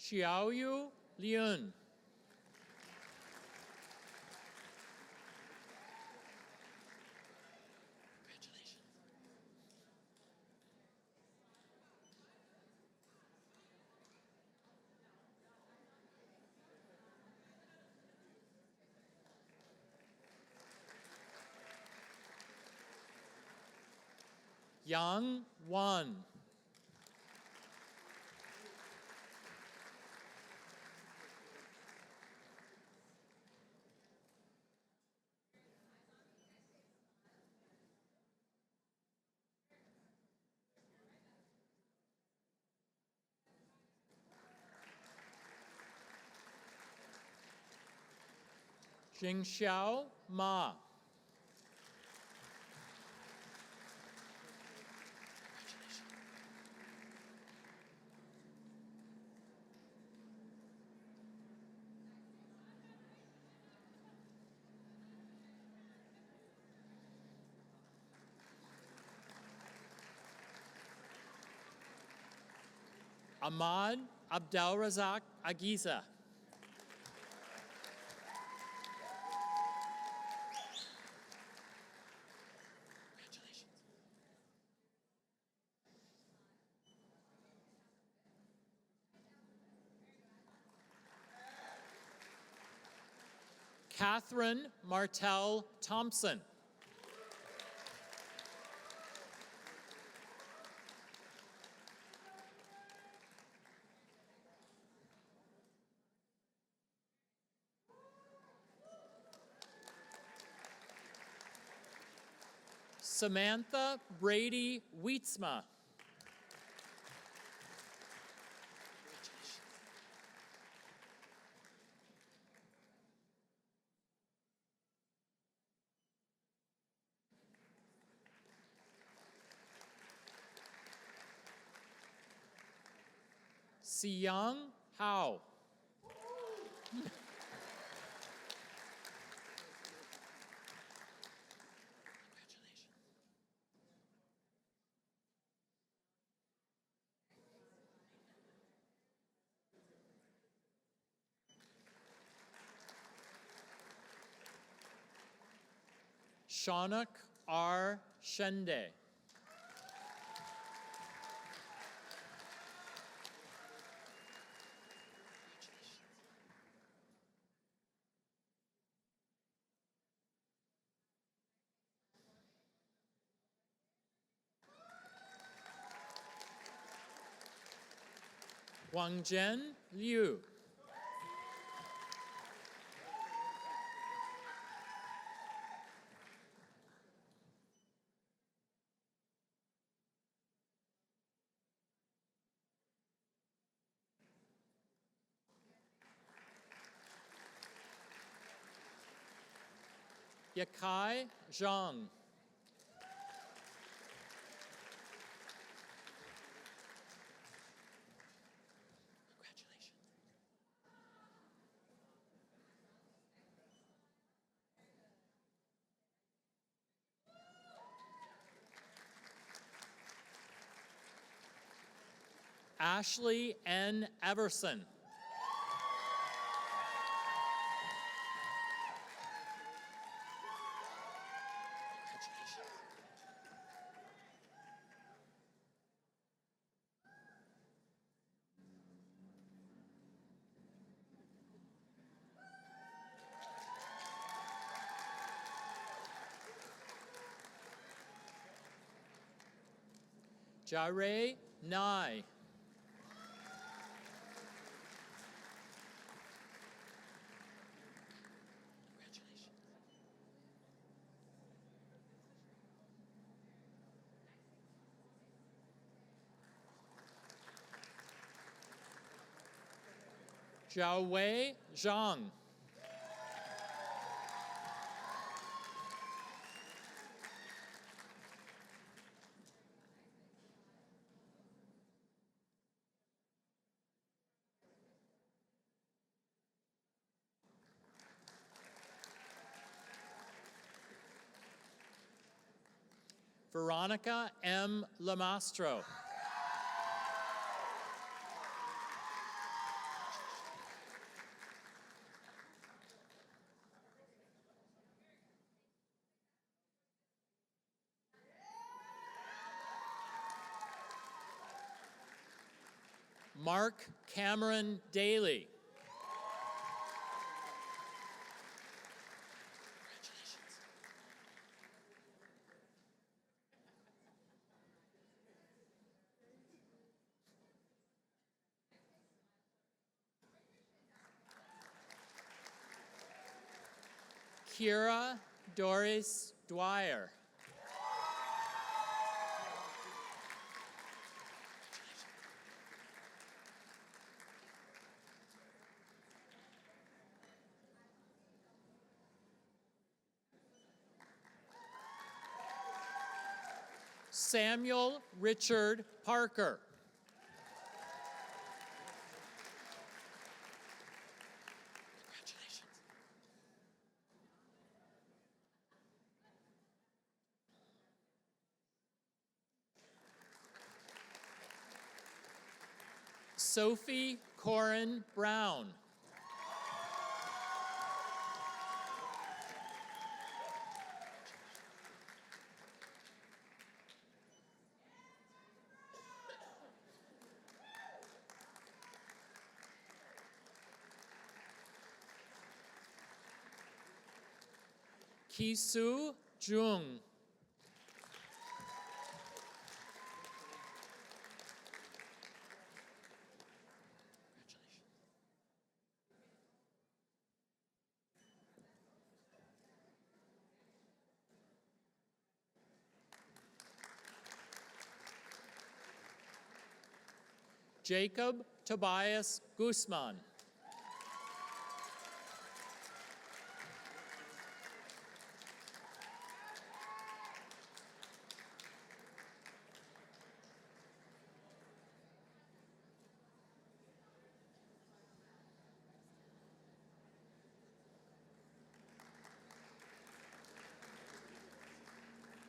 Xiaoyu Liun. Yang Wan. Jingxiao Ma. Ahmad Abdelrazak Agiza. Catherine Martell Thompson. Samantha Brady Wietzma. Siyang Hao. Shaunak R. Shende. Wangzhen Liu. Yakai Zhang. Ashley N. Everson. Jare Nai. Zhaowei Zhang. Veronica M. Lamastro. Mark Cameron Daly. Kira Doris Dwyer. Samuel Richard Parker. Sophie Corin Brown. Kisu Jung. Jacob Tobias Guzman.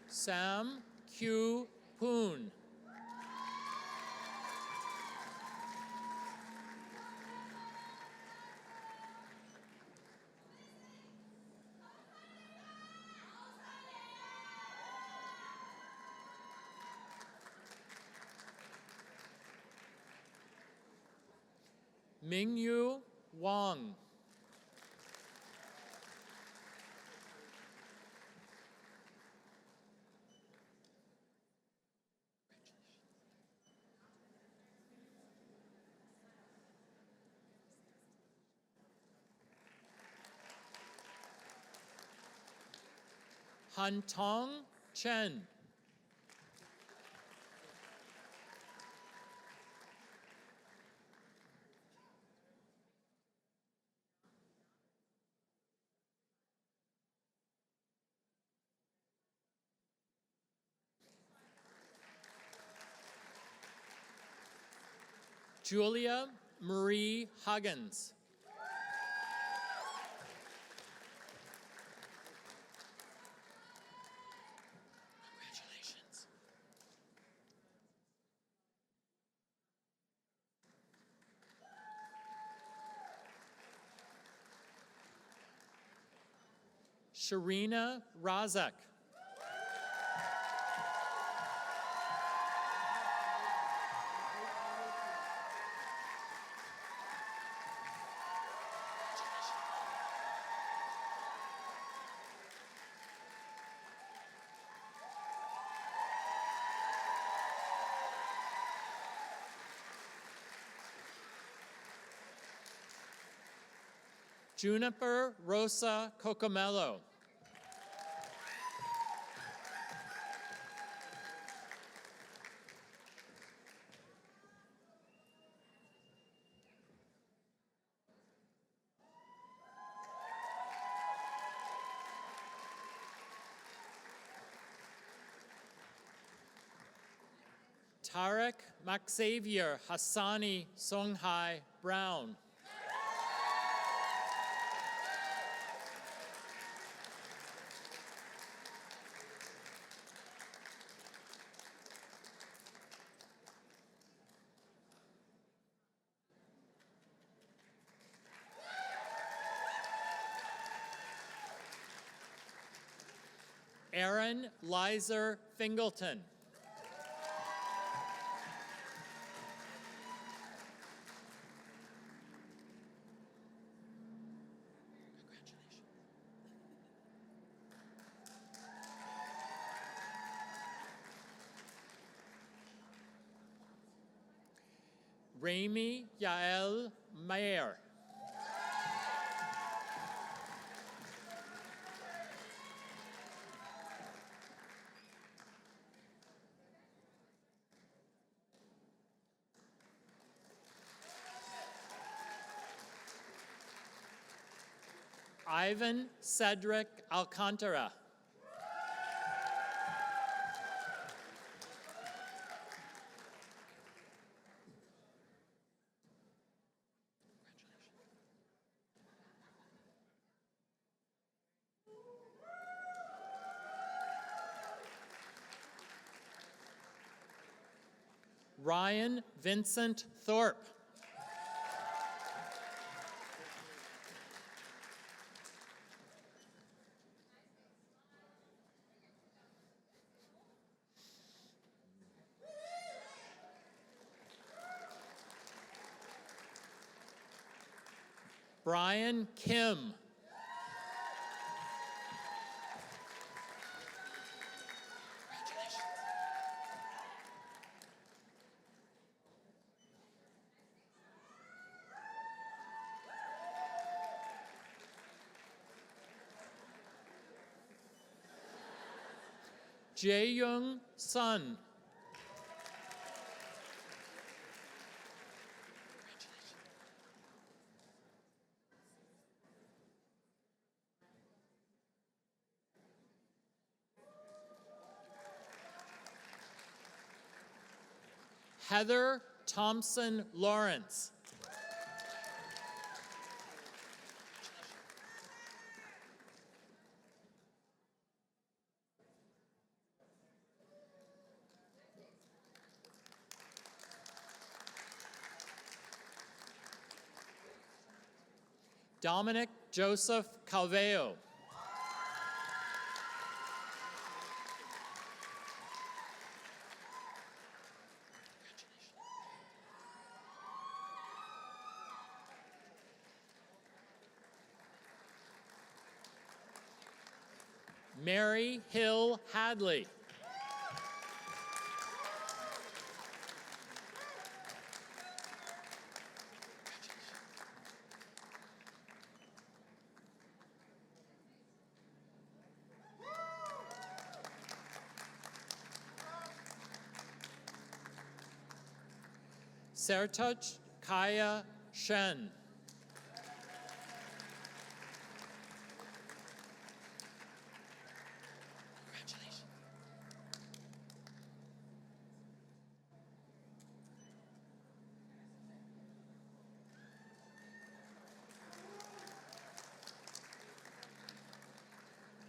Sam Q. Poon. Mingyu Wang. Hantong Chen. Julia Marie Huggins. Congratulations. Sharina Razak. Juniper Rosa Cocomello. Tarek Maxavier Hassani Songhai Brown. Aaron Lizer Fingleton. Rami Yael Mayer. Ivan Cedric Alcantara. Ryan Vincent Thorpe. Brian Kim. Jae-young Sun. Heather Thompson Lawrence. Dominic Joseph Calveo. Mary Hill Hadley. Sertuch Kaya Shen.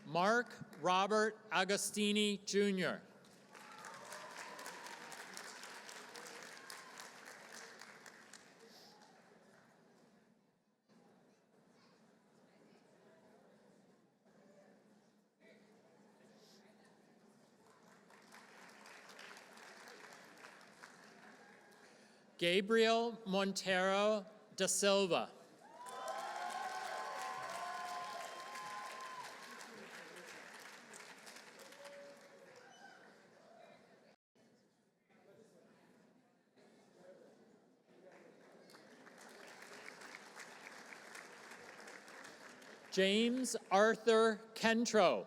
Mark Robert Agostini, Jr. Gabriel Montero da Silva. James Arthur Kentro.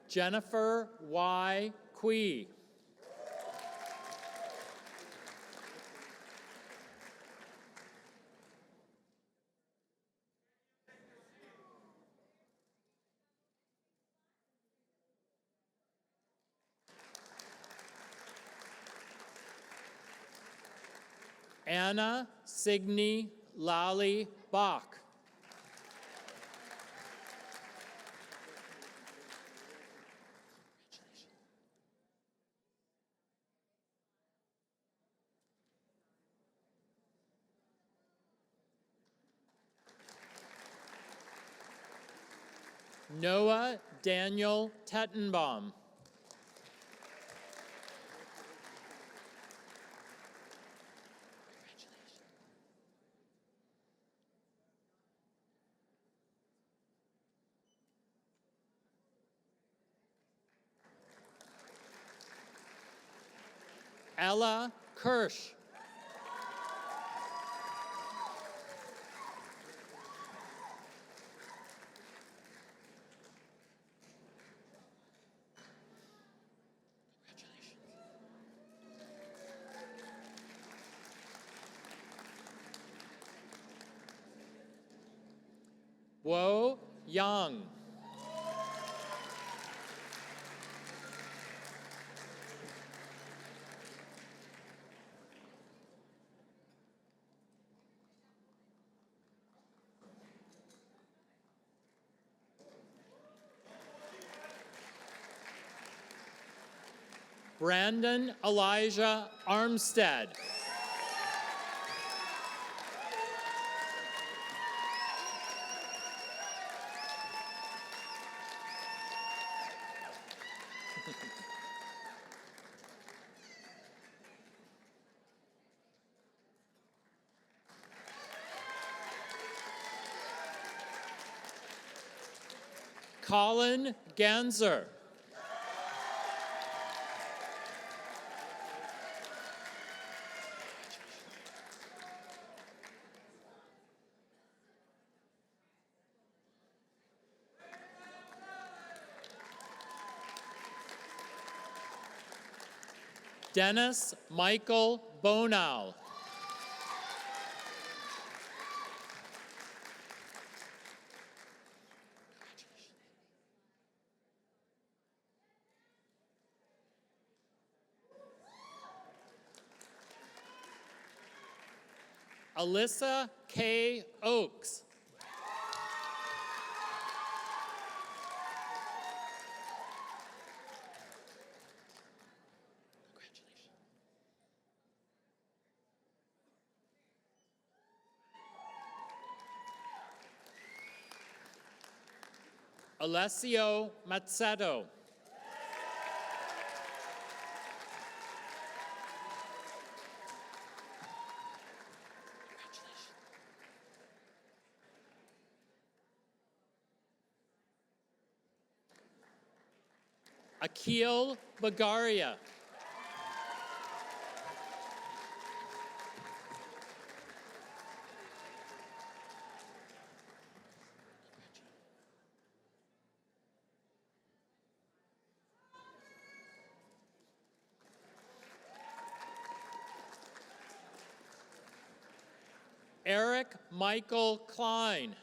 Jennifer Y. Quee. Anna Signe Lally Bach. Noah Daniel Tettenbaum. Ella Kirsch. Wo Yang. Brandon Elijah Armstead. Colin Ganser. Dennis Michael Bonow. Alyssa K. Oakes. Alessio Mazzetto. Akil Bagaria. Eric Michael Klein.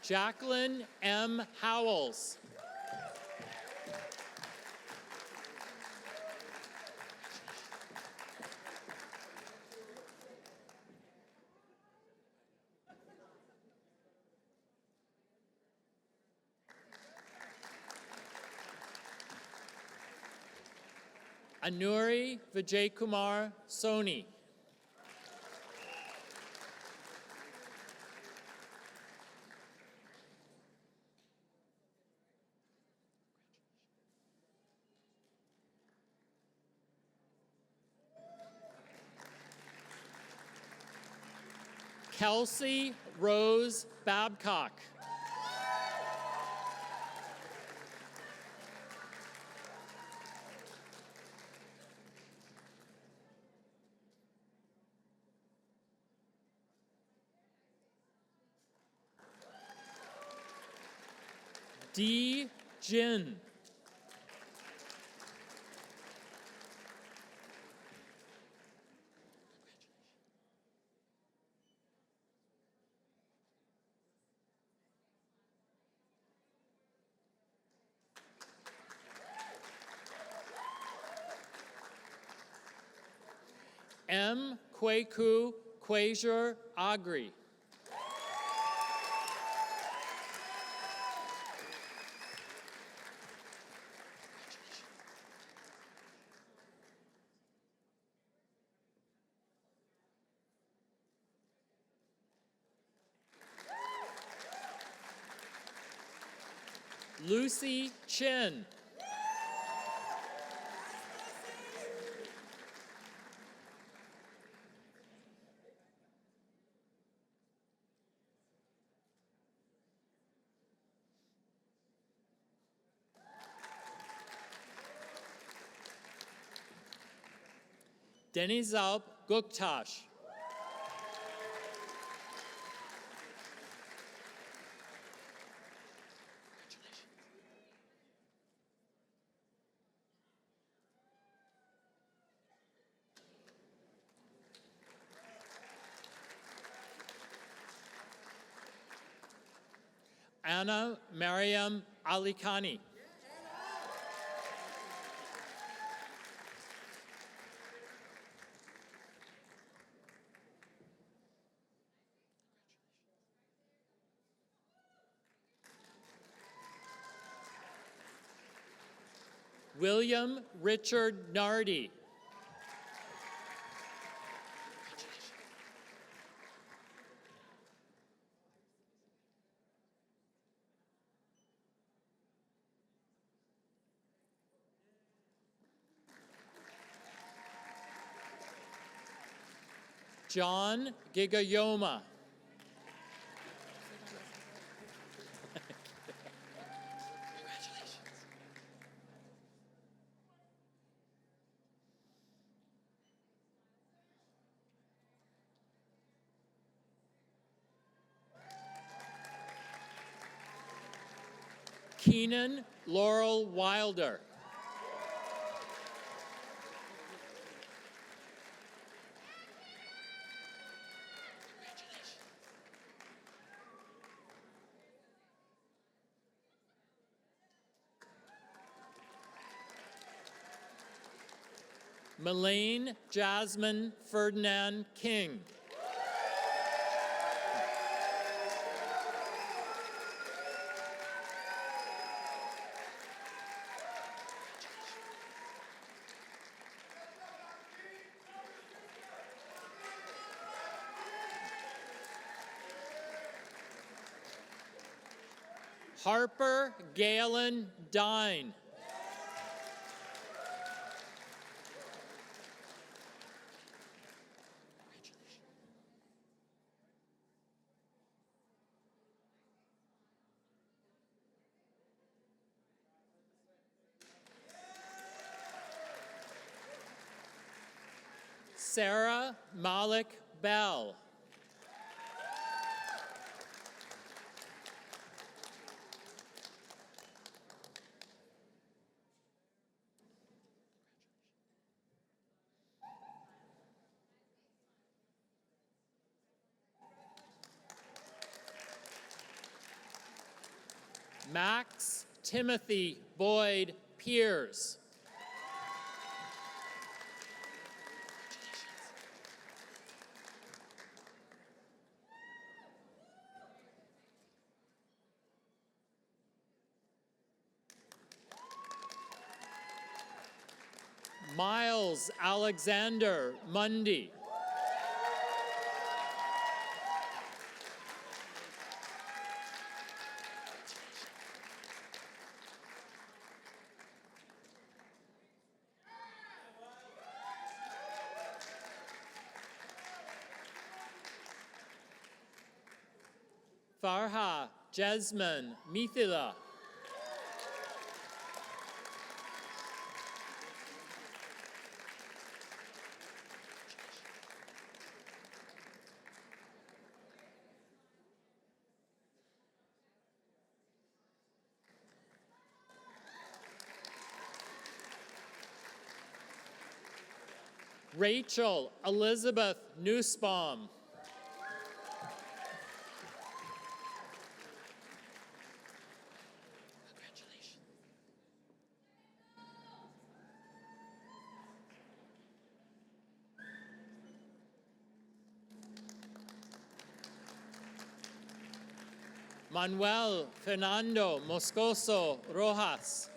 Jacqueline M. Howells. Anuri Vijaykumar Soni. Kelsey Rose Babcock. Dee Jin. M. Kweku Kwajur Agri. Lucy Chin. Denizalp Guptash. Anna Mariam Alikani. William Richard Nardi. John Gigayoma. Keenan Laurel Wilder. Melaine Jasmine Ferdinand-King. Harper Galen Dine. Sarah Malik Bell. Max Timothy Boyd Piers. Miles Alexander Mundy. Farha Jasmine Mithila. Rachel Elizabeth Nussbaum. Manuel Fernando Moscoso Rojas.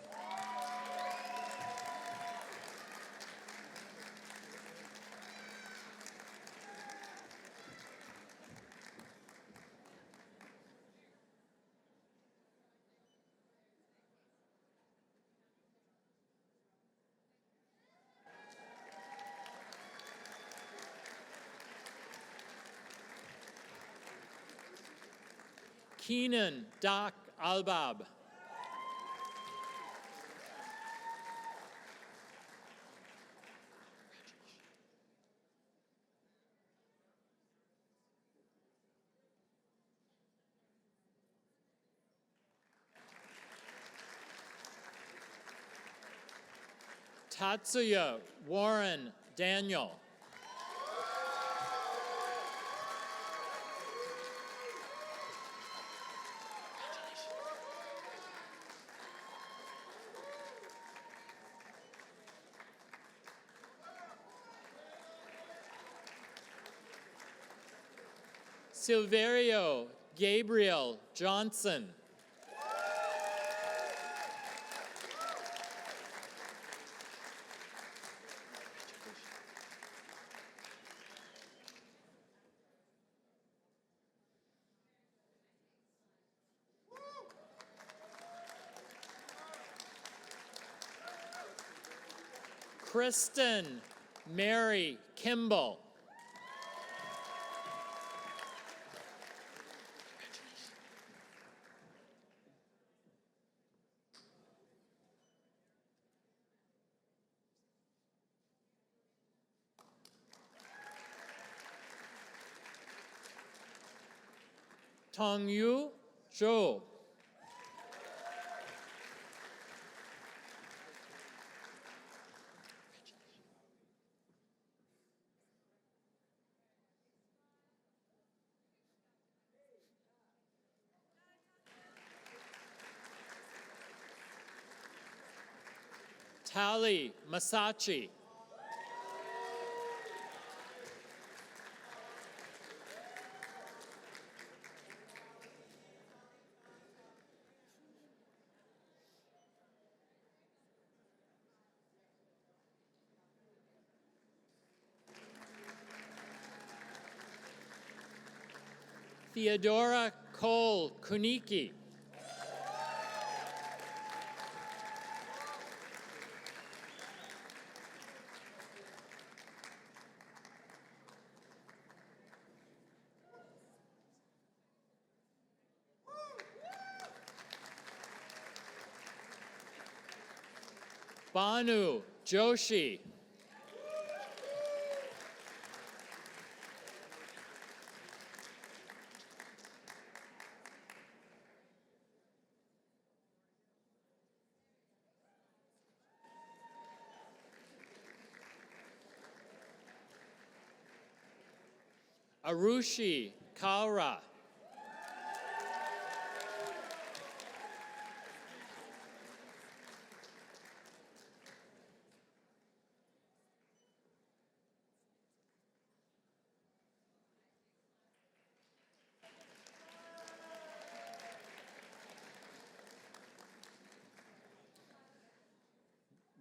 Keenan Doc Albab. Tatsuya Warren Daniel. Silverio Gabriel Johnson. Kristen Mary Kimball. Tongyu Zhou. Tali Masachi. Theodora Cole Kuniki. Banu Joshi. Arushi Kaura.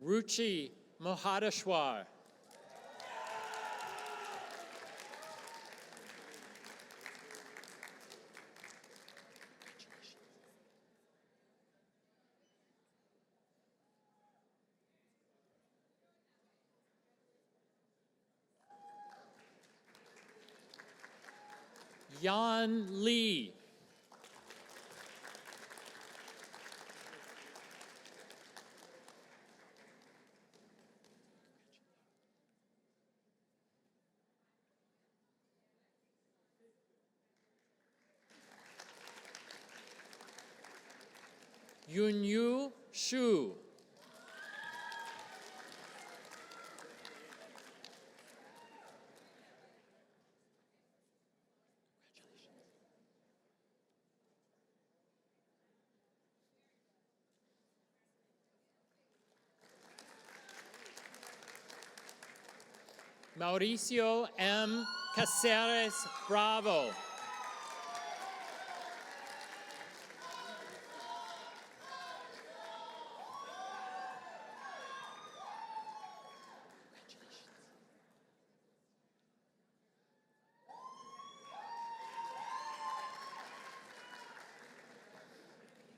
Ruchi Mohadeshwar. Yan Lee. Yunyu Shu. Mauricio M. Caceres Bravo.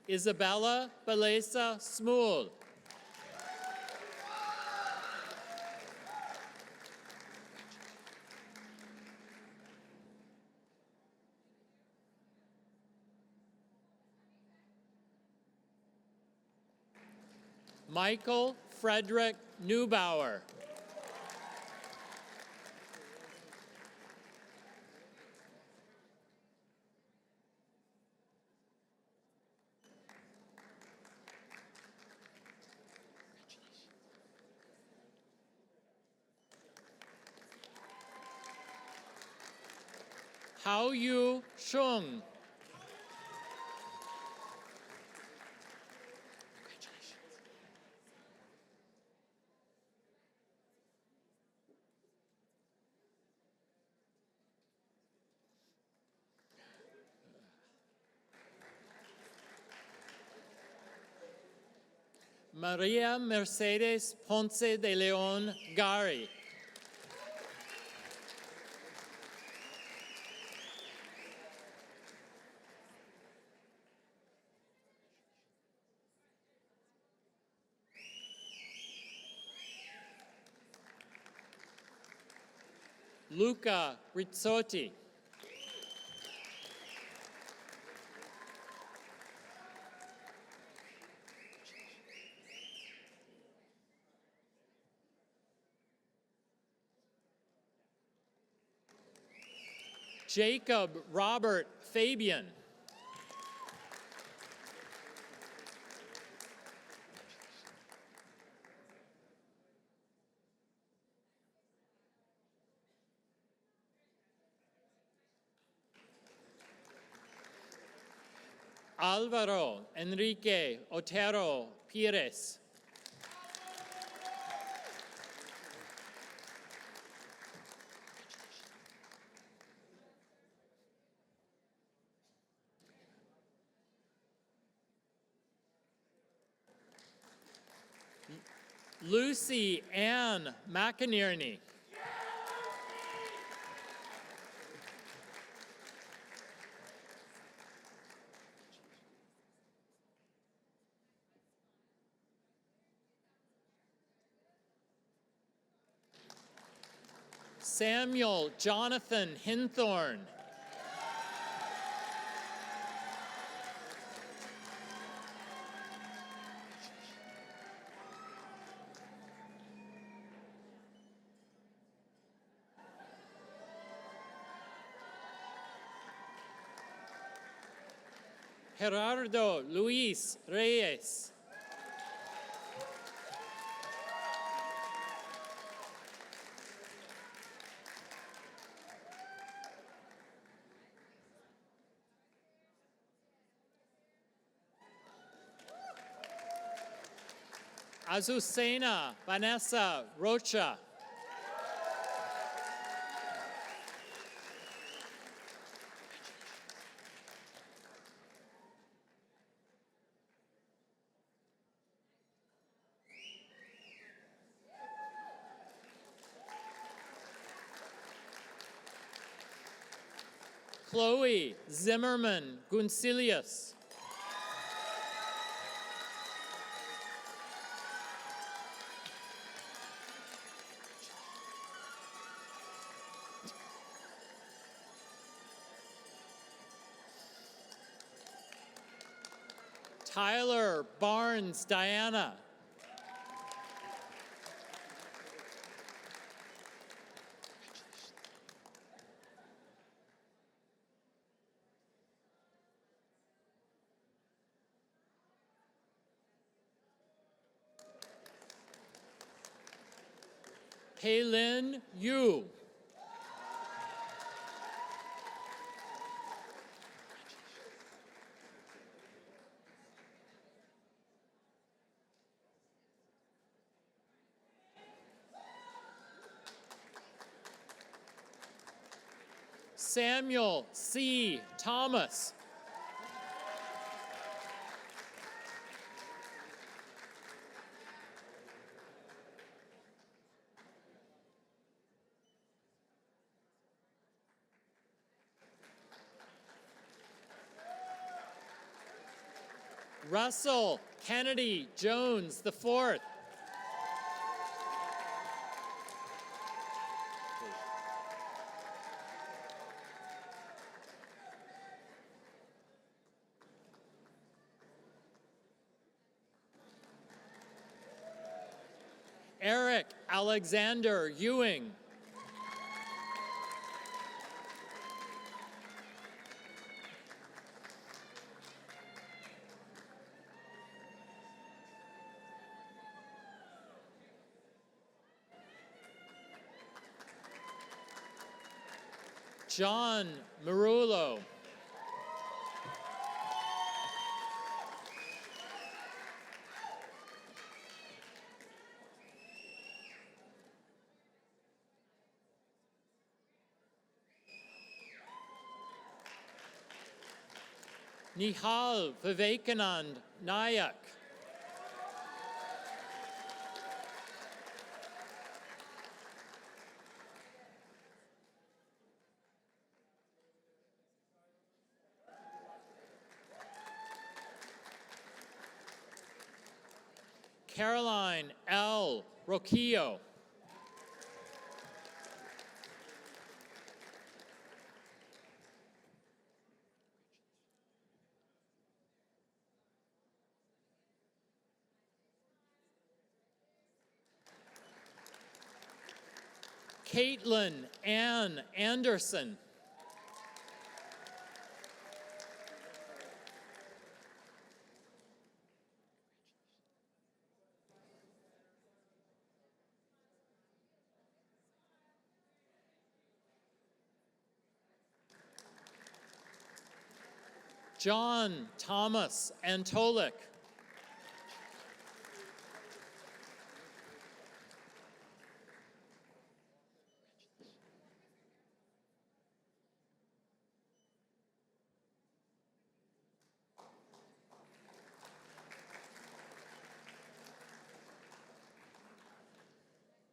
Isabella Balesa Smool. Michael Frederick Neubauer. Hao Yu Shung. Maria Mercedes Ponce de Leon Gari. Luca Rizzotti. Jacob Robert Fabian. Alvaro Enrique Otero Pires. Lucy Ann McInerney. Samuel Jonathan Hinthorn. Gerardo Luis Reyes. Azucena Vanessa Rocha. Chloe Zimmerman Gunsilius. Tyler Barnes Diana. Haylin Yu. Samuel C. Thomas. Russell Kennedy Jones IV. Eric Alexander Ewing. John Marullo. Nihal Vivekanand Nayak. Caroline L. Roquillo. Caitlin Ann Anderson. John Thomas Antolik.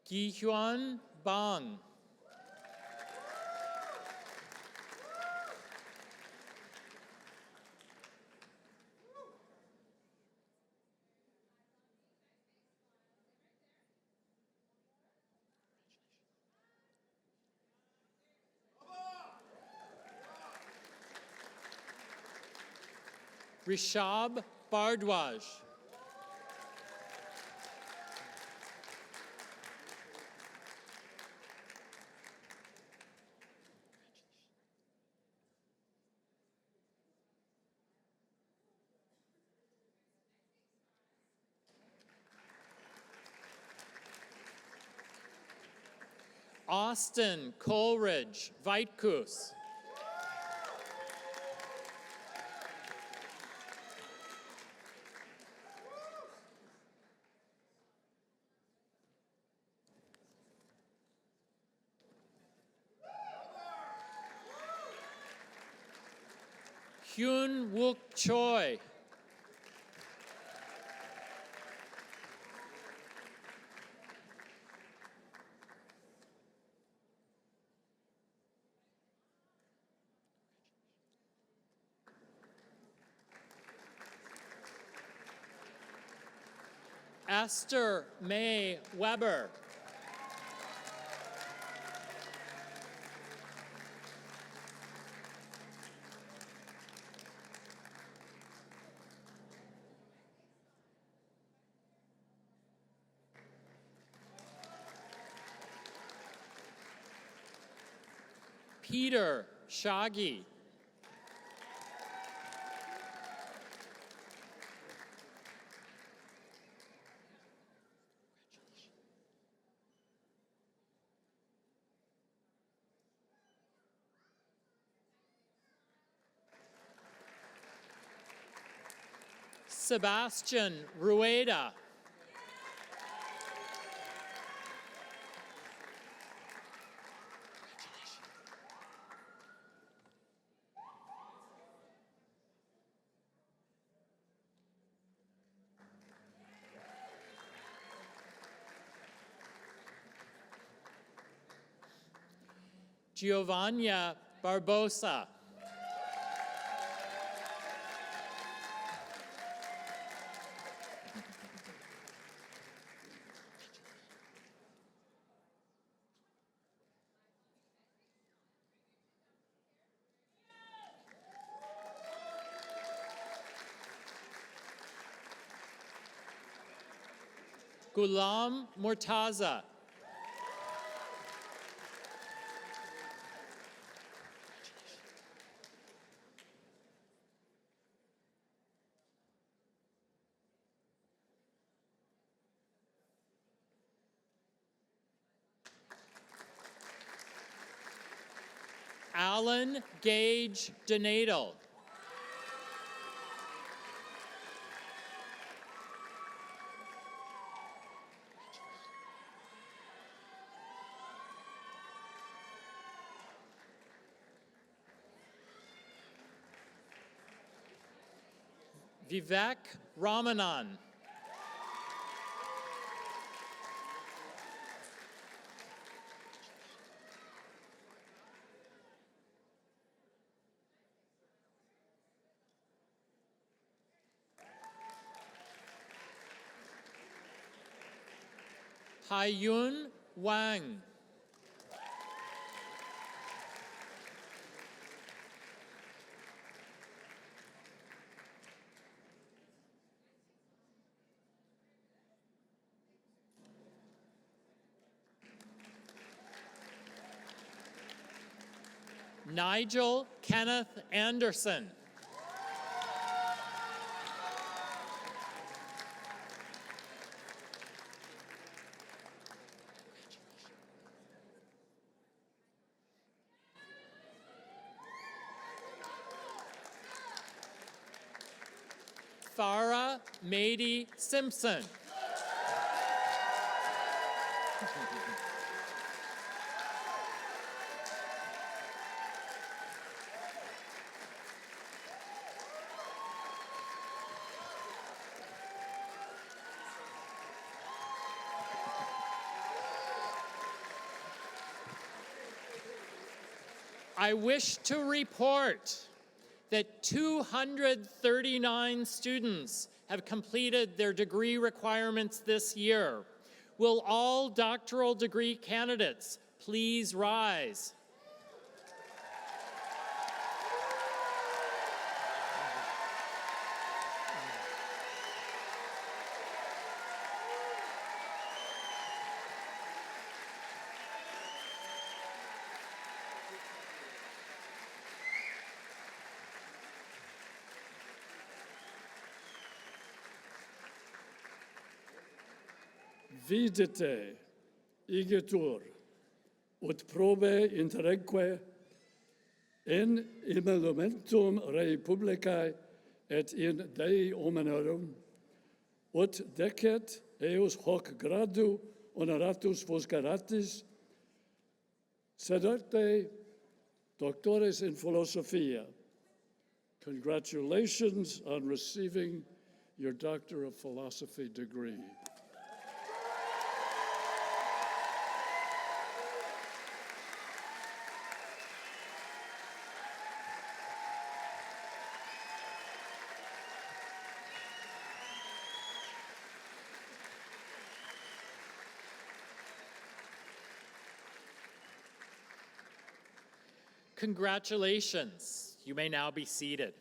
Gihuan Bang. Rishab Bardwaj. Austin Coleridge Vaitkus. Hyun Wook Choi. Esther May Weber. Peter Shaggy. Sebastian Rueda. Giovanna Barbosa. Ghulam Murtaza. Alan Gage Donadel. Vivek Ramanan. Haiyun Wang. Nigel Kenneth Anderson. Farah Mady Simpson. I wish to report that 239 students have completed their degree requirements this year. Will all doctoral degree candidates please rise? Vidite, igitur, ut probe interreque in emolumentum rei publicae et in Dei hominarum, ut decet eus hoc gradu honoratus vos garatis, sederte doctores in philosophia. Congratulations on receiving your Doctor of Philosophy degree. Congratulations. You may now be seated.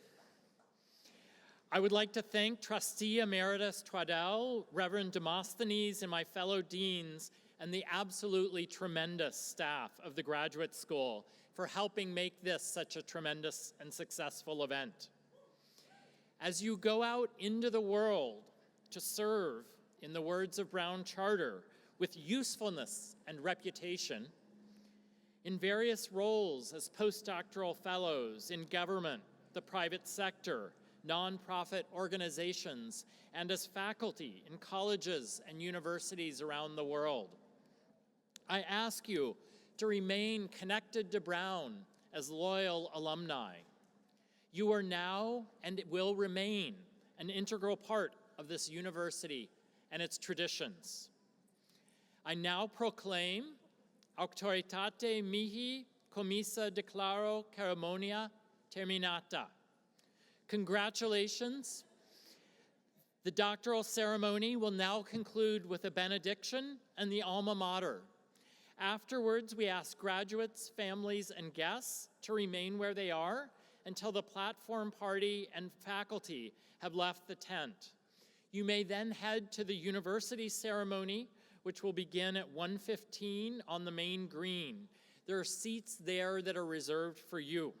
I would like to thank Trustee Emeritus Twaddell, Reverend Demosthenes, and my fellow deans, and the absolutely tremendous staff of the Graduate School for helping make this such a tremendous and successful event. As you go out into the world to serve, in the words of Brown Charter, with usefulness and reputation, in various roles as postdoctoral fellows in government, the private sector, nonprofit organizations, and as faculty in colleges and universities around the world. I ask you to remain connected to Brown as loyal alumni. You are now and will remain an integral part of this university and its traditions. I now proclaim Auctoritate mihi commissa declaro ceremonia terminata. Congratulations. The doctoral ceremony will now conclude with a benediction and the alma mater. Afterwards, we ask graduates, families, and guests to remain where they are until the platform party and faculty have left the tent. You may then head to the university ceremony, which will begin at 1:15 on the main green. There are seats there that are reserved for you.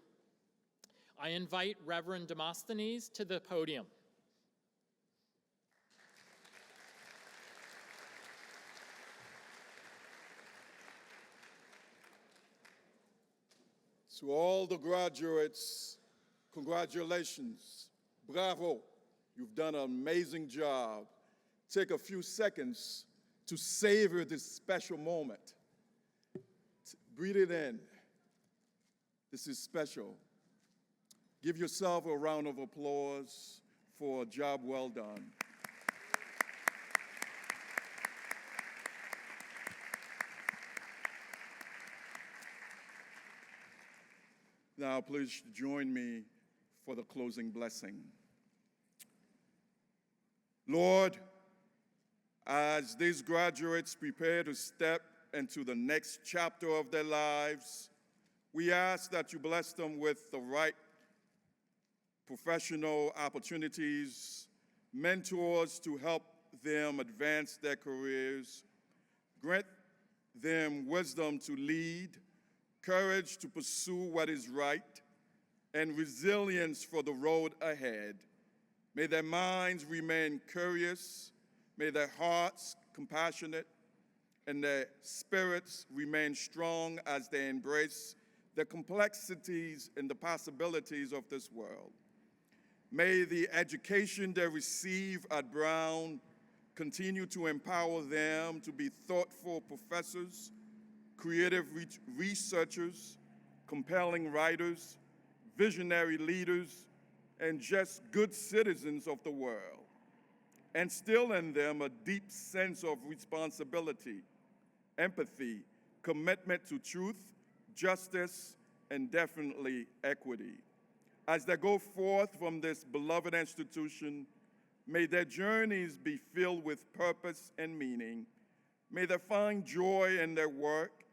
I invite Reverend Demosthenes to the podium. To all the graduates, congratulations, bravo. You've done an amazing job. Take a few seconds to savor this special moment. Breathe it in. This is special. Give yourself a round of applause for a job well done. Now, please join me for the closing blessing. Lord, As these graduates prepare to step into the next chapter of their lives, we ask that you bless them with the right professional opportunities, mentors to help them advance their careers, grant them wisdom to lead, courage to pursue what is right, and resilience for the road ahead. May their minds remain curious, may their hearts compassionate, and their spirits remain strong as they embrace the complexities and the possibilities of this world. May the education they receive at Brown continue to empower them to be thoughtful professors, creative researchers, compelling writers, visionary leaders, and just good citizens of the world. Instill in them a deep sense of responsibility, empathy, commitment to truth, justice, and definitely equity. As they go forth from this beloved institution, may their journeys be filled with purpose and meaning. May they find joy in their work,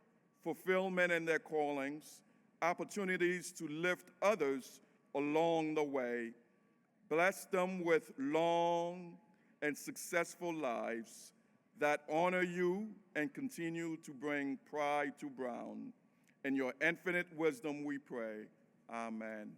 fulfillment in their callings, opportunities to lift others along the way. Bless them with long and successful lives that honor you and continue to bring pride to Brown. In your infinite wisdom we pray. Amen.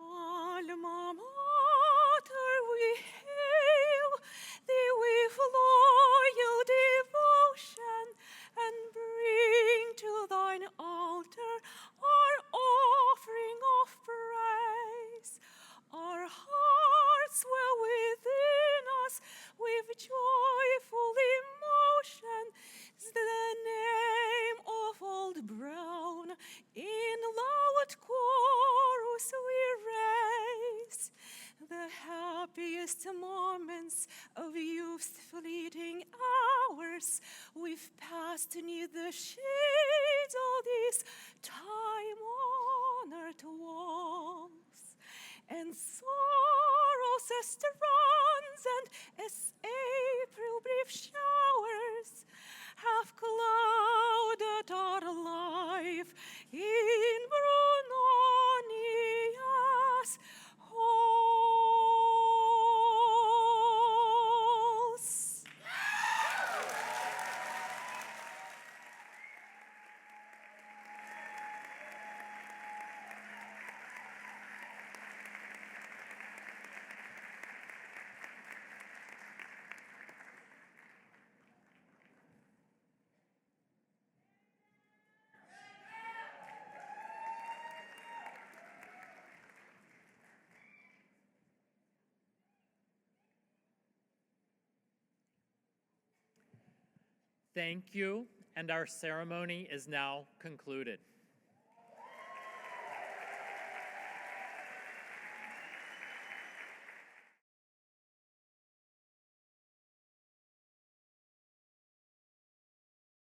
Alma Mater, we hail thee with loyal devotion and bring to thine altar our offering of praise. Our hearts swell within us with joyful emotion the name of Old Brown in loud chorus we raise. The happiest moments of youth's fleeting hours we've passed neath the shades of these time-honored walls. And sorrows as strands and as April brief showers have clouded our life in Brunonia's halls. Thank you, and our ceremony is now concluded.